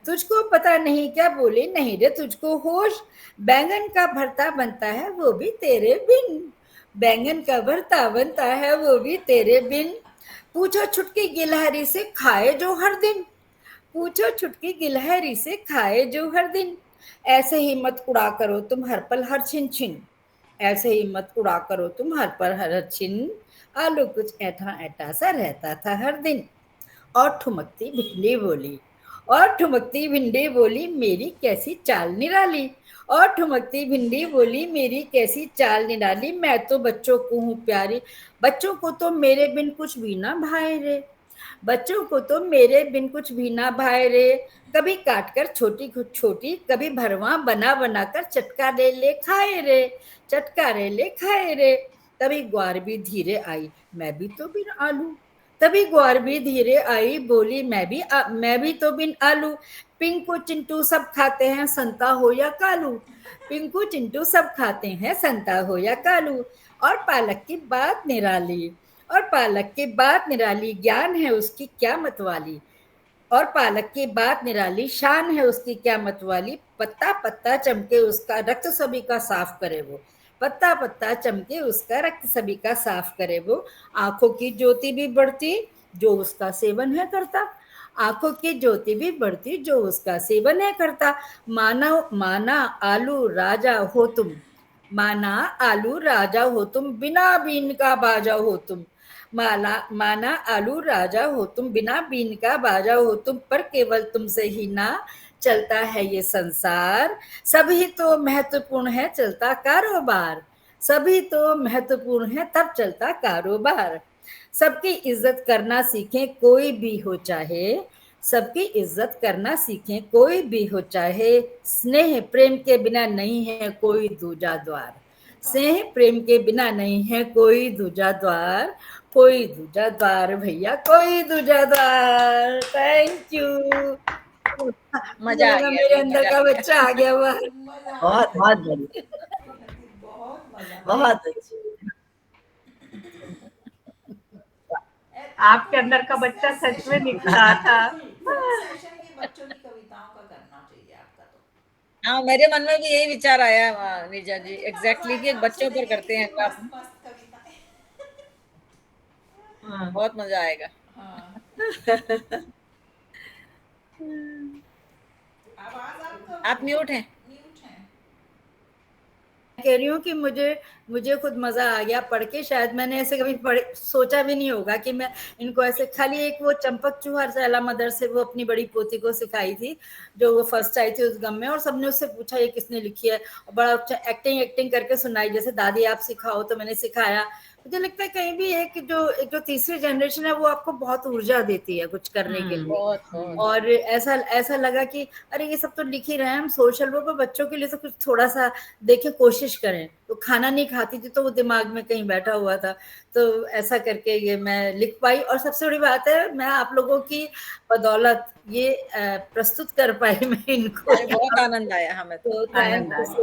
[SPEAKER 5] तुझको पता नहीं क्या बोले नहीं रे तुझको होश, बैंगन का भरता बनता है वो भी तेरे बिन, बैंगन का भरता बनता है वो भी तेरे बिन, पूछो छुटकी गिलहरी से खाए जो हर दिन, पूछो छुटकी गिलहरी से खाए जो हर दिन, ऐसे ही मत उड़ा करो तुम हर पल हर छिन छिन, ऐसे ही मत उड़ा करो तुम हर पल हर छिन, आलू कुछ ऐठा ऐठा सा रहता था हर दिन, और ठुमकती भिंडी बोली, और ठुमकती भिंडी बोली मेरी कैसी चाल निराली, और ठुमकती भिंडी बोली मेरी कैसी चाल निराली, मैं तो बच्चों को हूँ प्यारी, बच्चों को तो मेरे बिन कुछ भी ना भाए रे, बच्चों को तो मेरे बिन कुछ भी ना भाए रे, कभी काट कर छोटी छोटी कभी भरवा बना बना कर चटका ले खाए रे, चटका ले खाए रे, तभी ग्वार भी धीरे आई मैं भी तो बिन आलू, तभी ग्वार भी धीरे आई बोली मैं भी तो बिन आलू, पिंकू चिंटू सब खाते हैं संता हो या कालू, पिंकू चिंटू सब खाते हैं संता हो या कालू, और पालक की बात निराली, और पालक की बात निराली, ज्ञान है उसकी क्या मतवाली, और पालक की बात निराली, शान है उसकी क्या मतवाली, पत्ता पत्ता चमके उसका रक्त सभी का साफ करे वो, पत्ता पत्ता चमके उसका रक्त सभी का साफ करे वो, आंखों की ज्योति भी बढ़ती जो उसका सेवन है करता, आंखों की ज्योति भी बढ़ती जो उसका सेवन है करता, माना माना आलू राजा हो तुम, माना आलू राजा हो तुम, बिना बीन का बाजा हो तुम, माना आलू राजा हो तुम, बिना बीन का बाजा हो तुम, पर केवल तुमसे ही ना चलता है ये संसार, सभी तो महत्वपूर्ण है चलता कारोबार, सभी तो महत्वपूर्ण है तब चलता कारोबार, सबकी इज्जत करना सीखें कोई भी हो चाहे, सबकी इज्जत करना सीखें कोई भी हो चाहे, स्नेह प्रेम के बिना नहीं है कोई दूजा द्वार, स्नेह प्रेम के बिना नहीं है कोई दूजा द्वार, कोई दूजा द्वार भैया कोई दूजा द्वार। Thank you. मुझे
[SPEAKER 6] मजा आ
[SPEAKER 5] लगा
[SPEAKER 6] गया
[SPEAKER 5] मेरे
[SPEAKER 6] जी,
[SPEAKER 5] अंदर
[SPEAKER 6] मजा
[SPEAKER 5] का
[SPEAKER 6] आ गया।
[SPEAKER 5] बच्चा आ गया बाहर।
[SPEAKER 2] मजा आ
[SPEAKER 3] बहुत
[SPEAKER 2] गया।
[SPEAKER 3] बहुत बढ़िया,
[SPEAKER 2] बहुत मजा।
[SPEAKER 3] बहुत अच्छी।
[SPEAKER 4] आपके अंदर का बच्चा सच में निकल रहा था।
[SPEAKER 2] सेशन ये बच्चों की कविताओं का करना चाहिए आपका तो।
[SPEAKER 6] हाँ, मेरे मन में भी यही विचार आया नीरजा जी,
[SPEAKER 2] कितना मजा
[SPEAKER 6] एग्जैक्टली कि
[SPEAKER 2] आएगा आपसे
[SPEAKER 6] बच्चों पर
[SPEAKER 2] देंगे
[SPEAKER 6] करते हैं
[SPEAKER 2] कितनी
[SPEAKER 6] काम,
[SPEAKER 2] मस्त मस्त कविताएं।
[SPEAKER 4] हाँ।
[SPEAKER 6] बहुत मजा आएगा।
[SPEAKER 2] हाँ। आवाज आपका
[SPEAKER 6] आप म्यूट हैं।
[SPEAKER 2] म्यूट है।
[SPEAKER 5] कह रही हूँ कि मुझे मुझे खुद मजा आ गया पढ़ के, शायद मैंने ऐसे कभी सोचा भी नहीं होगा कि मैं इनको ऐसे, खाली एक वो चंपक चूहर सैला मदर से वो अपनी बड़ी पोती को सिखाई थी जो वो फर्स्ट आई थी उस गम में, और सबने उससे पूछा ये किसने लिखी है, और बड़ा अच्छा एक्टिंग करके सुनाई, जैसे दादी आप सिखाओ तो मैंने सिखाया। मुझे लगता है कहीं भी एक जो तीसरी जनरेशन है वो आपको बहुत ऊर्जा देती है कुछ करने के लिए,
[SPEAKER 6] बहुत बहुत
[SPEAKER 5] और ऐसा लगा कि अरे ये सब तो लिख ही रहे हैं हम, सोशल वर्क पर बच्चों के लिए तो कुछ थोड़ा सा देखें, कोशिश करें। तो खाना नहीं खाती थी तो वो दिमाग में कहीं बैठा हुआ था, तो ऐसा करके ये मैं लिख पाई, और सबसे बड़ी बात है मैं आप लोगों की बदौलत ये प्रस्तुत कर पाई मैं इनको।
[SPEAKER 6] अरे बहुत आनंद आया हमें तो।
[SPEAKER 5] तो थैंक
[SPEAKER 4] आनंद
[SPEAKER 5] यू
[SPEAKER 4] आया।
[SPEAKER 5] So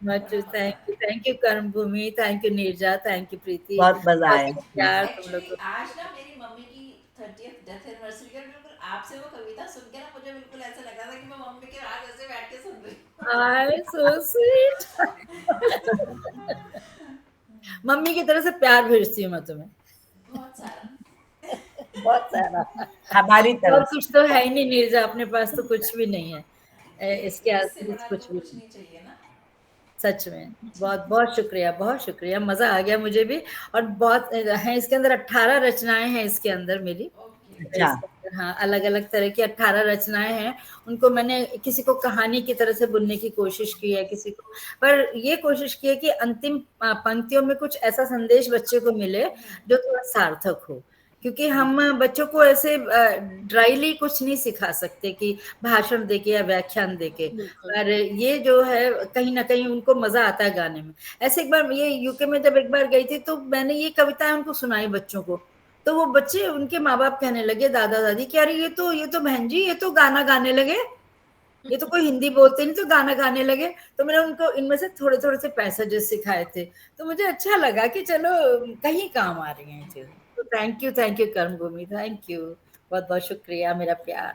[SPEAKER 5] much, thank you Karma Bhoomi, thank you Neerja, thank you Preeti,
[SPEAKER 3] बहुत मजा
[SPEAKER 5] बहुत
[SPEAKER 3] आया।
[SPEAKER 5] प्यार तुम लोग
[SPEAKER 2] एक्चुअली आज ना मेरी मम्मी की 30th डेथ एनिवर्सरी का बिल्कुल आपसे वो कविता सुन के ना मुझे बिल्कुल ऐसा लगा था कि मैं मम्मी के राज ऐसे बैठ के सुन रही हूँ।
[SPEAKER 5] आई सो स्वीट। मम्मी की तरफ से प्यार भेजती हूँ मैं तुम्हें,
[SPEAKER 2] बहुत सारा।
[SPEAKER 5] बहुत सारा।
[SPEAKER 3] हमारी
[SPEAKER 5] और
[SPEAKER 3] तरफ से
[SPEAKER 5] कुछ तो है ही नहीं नीरजा, अपने पास तो कुछ भी नहीं है, इसके
[SPEAKER 2] इससे
[SPEAKER 5] अतिरिक्त
[SPEAKER 2] बड़ा
[SPEAKER 5] कुछ
[SPEAKER 2] तो
[SPEAKER 5] भी
[SPEAKER 2] कुछ
[SPEAKER 5] नहीं।
[SPEAKER 2] नहीं चाहिए ना।
[SPEAKER 5] सच में बहुत बहुत शुक्रिया, बहुत शुक्रिया, मजा आ गया मुझे भी। और बहुत है इसके अंदर, 18 रचनाएं हैं इसके अंदर मेरी,
[SPEAKER 2] ओके।
[SPEAKER 3] अच्छा।
[SPEAKER 5] हाँ अलग अलग तरह की 18 रचनाएं हैं। उनको मैंने किसी को कहानी की तरह से बुनने की कोशिश की है, किसी को, पर ये कोशिश की है कि अंतिम पंक्तियों में कुछ ऐसा संदेश बच्चे को मिले जो थोड़ा सार्थक हो, क्योंकि हम बच्चों को ऐसे ड्राइली कुछ नहीं सिखा सकते कि भाषण देके या व्याख्यान देके, पर ये जो है कहीं ना कहीं उनको मजा आता है गाने में। ऐसे एक बार ये यूके में जब एक बार गई थी तो मैंने ये कविताएं उनको सुनाई बच्चों को, तो वो बच्चे, उनके माँ बाप कहने लगे, दादा दादी, कि अरे ये तो बहन जी ये तो गाना गाने लगे, ये तो कोई हिंदी बोलते नहीं तो गाना गाने लगे। तो मैंने उनको इनमें से थोड़े थोड़े से पैसेजेस सिखाए थे, तो मुझे अच्छा लगा कि चलो कहीं काम आ रही हैं चीजें। तो thank you Karma Bhoomi, thank you, बहुत बहुत शुक्रिया, मेरा प्यार।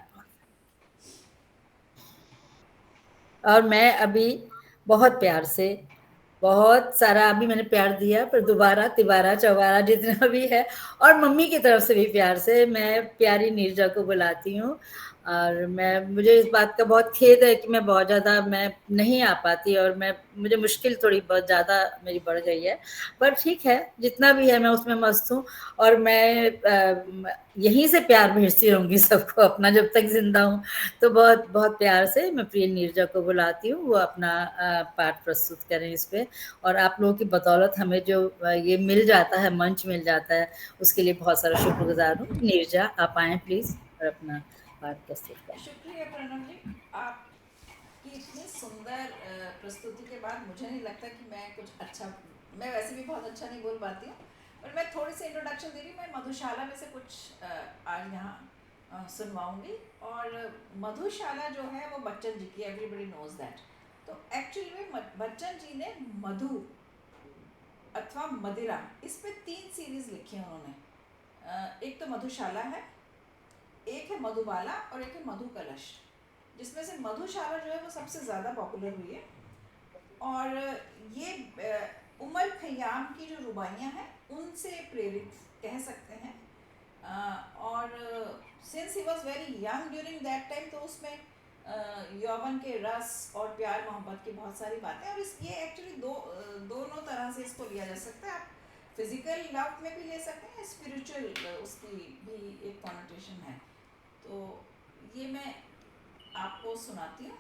[SPEAKER 5] और मैं अभी बहुत प्यार से, बहुत सारा अभी मैंने प्यार दिया, पर दोबारा तिबारा चौबारा जितना भी है, और मम्मी की तरफ से भी प्यार से मैं प्यारी नीरजा को बुलाती हूँ। और मुझे इस बात का बहुत खेद है कि मैं बहुत ज़्यादा मैं नहीं आ पाती, और मुझे मुश्किल थोड़ी बहुत ज़्यादा मेरी बढ़ गई है, पर ठीक है, जितना भी है मैं उसमें मस्त हूँ। और मैं यहीं से प्यार भेजती रहूंगी सबको अपना, जब तक जिंदा हूँ। तो बहुत बहुत प्यार से मैं प्रिय नीरजा को बुलाती हूँ, वो अपना पाठ प्रस्तुत करें इस पे। और आप लोगों की बदौलत हमें जो ये मिल जाता है, मंच मिल जाता है, उसके लिए बहुत सारा शुक्रगुजार हूँ। नीरजा आप आए प्लीज और अपना पाठ प्रस्तुत करें।
[SPEAKER 2] शुक्रिया प्रणव जी, आपकी इतनी सुंदर प्रस्तुति के बाद मुझे नहीं लगता कि मैं कुछ अच्छा, मैं वैसे भी बहुत अच्छा नहीं बोल पाती हूँ, पर मैं थोड़ी सी इंट्रोडक्शन दे रही हूँ। मैं मधुशाला में से कुछ आज यहाँ सुनवाऊंगी। और मधुशाला जो है वो बच्चन जी की, एवरीबडी नोज दैट। तो एक्चुअली में बच्चन जी ने मधु अथवा मदिरा, इस पे 3 सीरीज लिखी हैं उन्होंने। एक तो मधुशाला है, एक है मधुबाला और एक है मधु कलश, जिसमें से मधुशाला जो है वो सबसे ज़्यादा पॉपुलर हुई है। और ये उमर खयाम की जो रुबाइयाँ हैं उनसे प्रेरित कह सकते हैं। और since he was very young during that time, तो उसमें यौवन के रस और प्यार मोहब्बत की बहुत सारी बातें, और ये एक्चुअली दोनों तरह से इसको लिया जा सकता है। आप फिजिकल लव में भी ले सकते हैं, स्पिरिचुअल उसकी भी एक कॉनोटेशन है। तो ये मैं आपको सुनाती हूँ।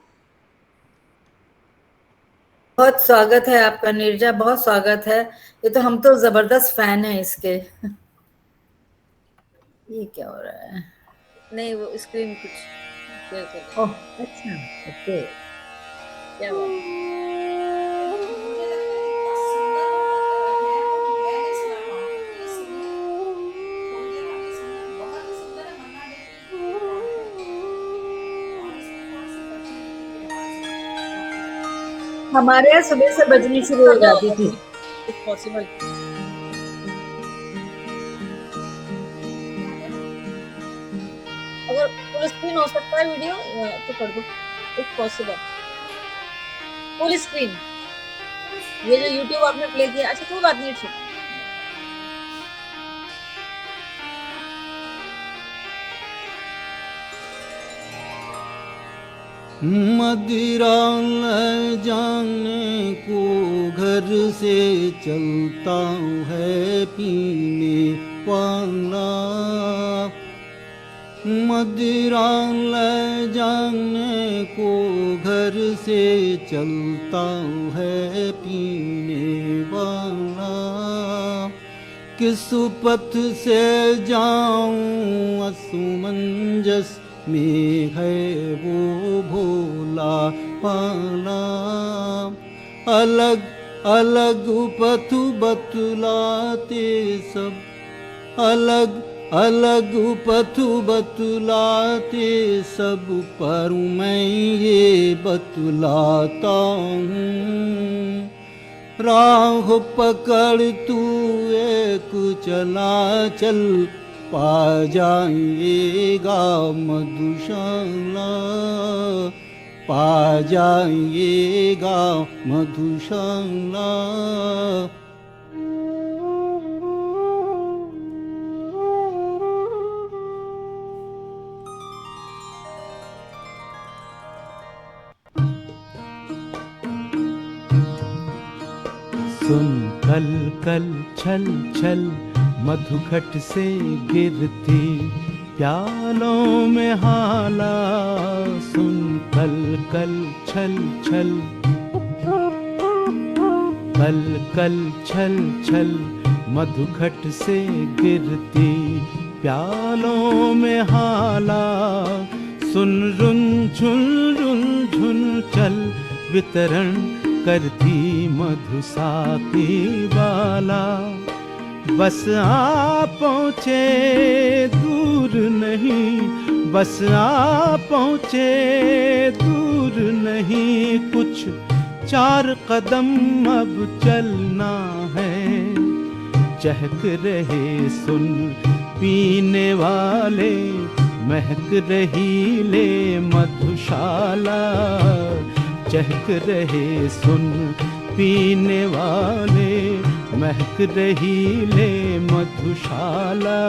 [SPEAKER 5] बहुत स्वागत है आपका नीरजा, बहुत स्वागत है। ये तो हम तो जबरदस्त फैन हैं इसके। ये क्या हो रहा है?
[SPEAKER 6] नहीं, वो स्क्रीन कुछ शेयर कर रहा है।
[SPEAKER 5] ओह अच्छा, ओके।
[SPEAKER 6] क्या बात है?
[SPEAKER 2] मुझे लगता है इतना सुंदर है वो कि मैं नहीं सुना पाऊंगी, तो ये सुनिए, थोड़ी देर आपने सुना, बहुत ही सुंदर है। मन्ना डे की रिकॉर्डिंग है और इसमें थोड़ी सी बजने की आवाज है।
[SPEAKER 5] हमारे यहाँ सुबह से बजनी शुरू हो जाती थी।
[SPEAKER 6] If possible. अगर फुल स्क्रीन हो सकता है वीडियो तो कर दो, इफ पॉसिबल। फुल स्क्रीन, ये जो यूट्यूब आपने प्ले किया, अच्छा कोई बात नहीं, ठीक।
[SPEAKER 8] मदिरा ले जाने को घर से चलता है पीने वाला, मदिरा ले जाने को घर से चलता है पीने वाला, किस पथ से जाऊं असमंजस में है वो भोला पाला, अलग अलग पथ बतलाते सब, अलग अलग पथ बतलाते सब, पर मैं ये बतलाता हूँ, राह पकड़ तू एक चला चल, पा जाएगा मधुशाला, पा जाएगा मधुशाला। सुन कल कल छल छल मधुघट से गिरती प्यालों में हाला, सुन कल कल छल छल, कल कल छल छल मधुघट से गिरती प्यालों में हाला, सुन रुन झुन चल वितरण करती मधुसाती वाला, बस आ पहुँचे दूर नहीं, बस आ पहुँचे दूर नहीं, कुछ 4 कदम अब चलना है, चहक रहे सुन पीने वाले, महक रही ले मधुशाला, चहक रहे सुन पीने वाले, महक रही ले मधुशाला।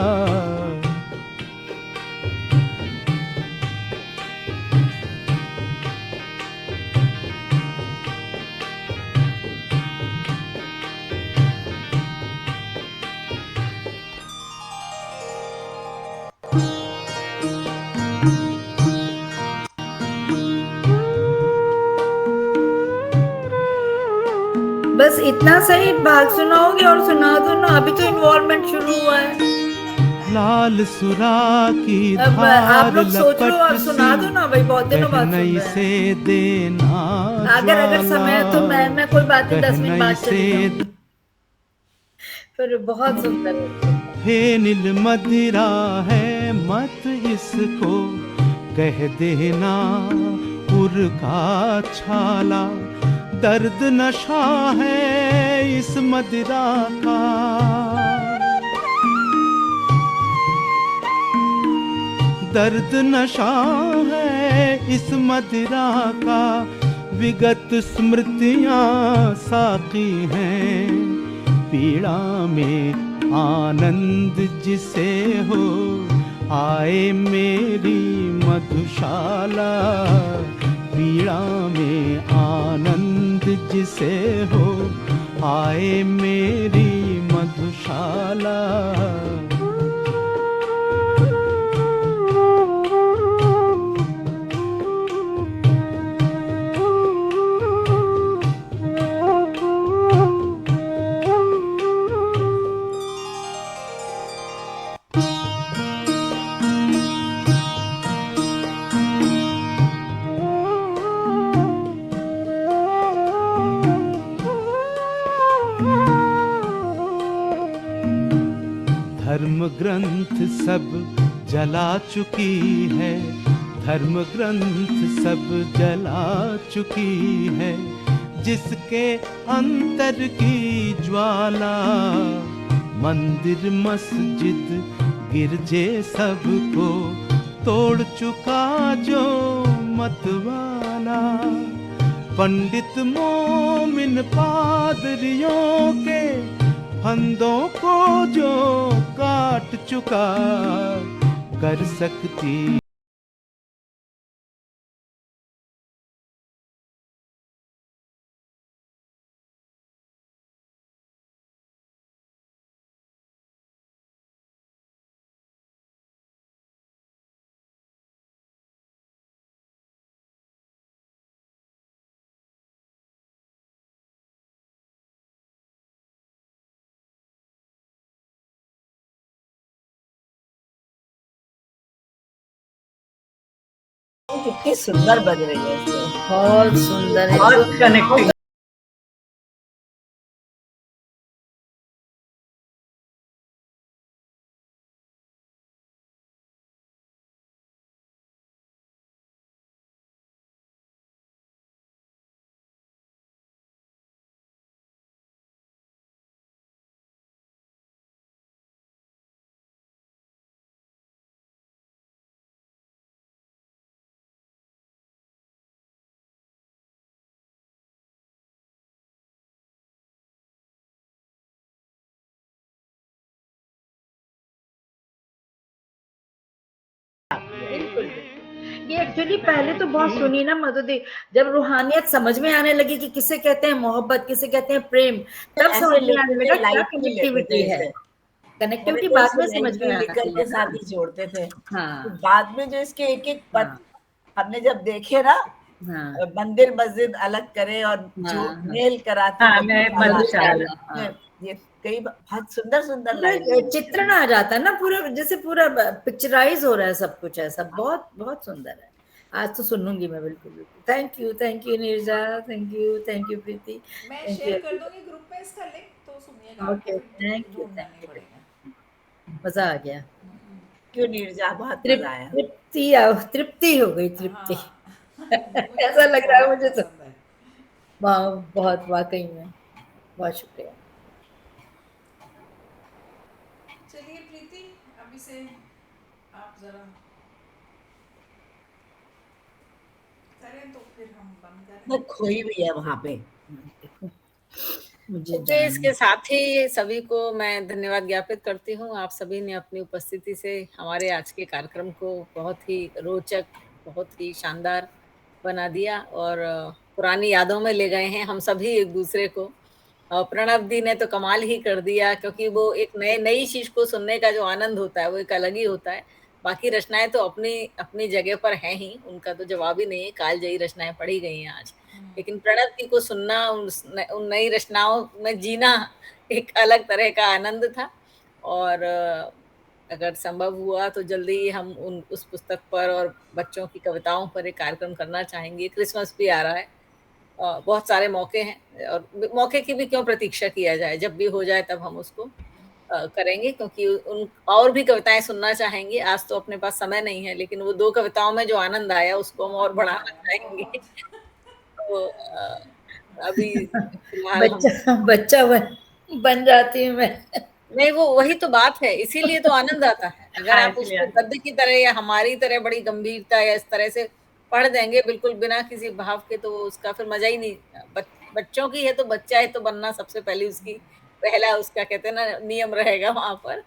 [SPEAKER 5] बस इतना सही भाग सुनाओगे और सुना दो ना, अभी तो इन्वॉल्वमेंट शुरू हुआ है।
[SPEAKER 8] लाल सुरा की
[SPEAKER 5] अब
[SPEAKER 8] धार
[SPEAKER 5] आप लोग सोच लो और
[SPEAKER 8] लपट
[SPEAKER 5] सुना दो ना भाई, बहुत दिनों बाद सुन
[SPEAKER 8] गहनई
[SPEAKER 5] रहे
[SPEAKER 8] से
[SPEAKER 5] हैं।
[SPEAKER 8] देना
[SPEAKER 5] अगर समय है तो मैं कोई बात नहीं, 10 मिनट बाद चली जाऊंगी। फिर बहुत सुंदर है।
[SPEAKER 8] हे नील मदिरा है मत इसको कह देना उर का छाला, दर्द नशा है इस मदिरा का, दर्द नशा है इस मदिरा का, विगत स्मृतियाँ साकी हैं। पीड़ा में आनंद जिसे हो, आए मेरी मधुशाला। पीड़ा में आनंद जिसे हो, आए मेरी मधुशाला। धर्म ग्रंथ सब जला चुकी है, धर्म ग्रंथ सब जला चुकी है। जिसके अंतर की ज्वाला, मंदिर मस्जिद गिरजे सबको तोड़ चुका जो मतवाला। पंडित मोमिन पादरियों के फंदों को जो काट चुका, कर सकती
[SPEAKER 3] कितनी सुंदर बज रही है इसको।
[SPEAKER 5] बहुत सुंदर है,
[SPEAKER 3] बहुत कनेक्टिंग।
[SPEAKER 5] ये एक्चुअली पहले तो बहुत सुनी ना मधुदी, जब रूहानियत समझ में आने लगी कि किसे कहते हैं मोहब्बत, किसे कहते हैं प्रेम, तब समझ में आने लगा क्या कनेक्टिविटी है। कनेक्टिविटी बाद में समझ में आना
[SPEAKER 3] के साथ ही जोड़ते थे।
[SPEAKER 5] हाँ।
[SPEAKER 3] तो बाद में जो इसके एक एक पद हमने जब देखे ना, मंदिर मस्जिद अलग करे और जो मेल कराते, ये कई बहुत सुंदर सुंदर लाइन
[SPEAKER 5] चित्रण आ जाता है ना, पूरा जैसे पूरा पिक्चराइज हो रहा है सब कुछ, ऐसा बहुत बहुत सुंदर है। आज तो सुनूंगी मैं बिल्कुल बिल्कुल। Thank you Neerja, thank you Preeti.
[SPEAKER 2] मैं शेयर कर दूंगी ग्रुप में इसका लिंक, तो सुनिएगा।
[SPEAKER 5] Okay, thank you. मजा आ गया।
[SPEAKER 3] क्यों नीरजा, बहुत मजा आया।
[SPEAKER 5] तृप्ति हो गई, तृप्ति। ऐसा लग रहा है मुझे तो। बहुत वाकई में बहुत शुक्रिया।
[SPEAKER 2] चलिए प्रीति, अभी से आप जरा करें तो फिर हम बंद करें।
[SPEAKER 3] मैं खोई भी है वहां पे।
[SPEAKER 6] तो इसके साथ ही सभी को मैं धन्यवाद ज्ञापित करती हूँ। आप सभी ने अपनी उपस्थिति से हमारे आज के कार्यक्रम को बहुत ही रोचक, बहुत ही शानदार बना दिया और पुरानी यादों में ले गए हैं हम सभी एक दूसरे को। प्रणव दी ने तो कमाल ही कर दिया, क्योंकि वो एक नई चीज को सुनने का जो आनंद होता है वो एक अलग ही होता है। बाकी रचनाएं तो अपनी अपनी जगह पर हैं ही, उनका तो जवाब ही नहीं है, कालजयी रचनाएं पढ़ी गई हैं आज। लेकिन प्रणव दी को सुनना, उन नई रचनाओं में जीना एक अलग तरह का आनंद था। और अगर संभव हुआ तो जल्दी ही हम उस पुस्तक पर और बच्चों की कविताओं पर एक कार्यक्रम करना चाहेंगे। क्रिसमस भी आ रहा है, बहुत सारे मौके हैं, और मौके की भी क्यों प्रतीक्षा किया जाए, जब भी हो जाए तब हम उसको करेंगे, क्योंकि उन और भी कविताएं सुनना चाहेंगे। आज तो अपने पास समय नहीं है, लेकिन वो 2 कविताओं में जो आनंद आया उसको हम और बढ़ाना चाहेंगे। तो अभी
[SPEAKER 5] बच्चा बन जाती हूँ मैं।
[SPEAKER 6] नहीं, वो वही तो बात है, इसीलिए तो आनंद आता है। अगर आप उसको गद्य की तरह या हमारी तरह बड़ी गंभीरता या इस तरह से पढ़ देंगे बिल्कुल बिना किसी भाव के, तो उसका फिर मजा ही नहीं। बच्चों की है तो बच्चा है तो बनना सबसे पहले उसकी पहला उसका कहते हैं ना नियम रहेगा वहां पर।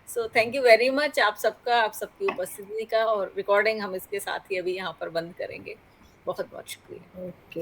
[SPEAKER 6] So thank you very much आप सबका, आप सबकी उपस्थिति का, और रिकॉर्डिंग हम इसके साथ ही अभी यहाँ पर बंद करेंगे। बहुत बहुत शुक्रिया।
[SPEAKER 5] ओके।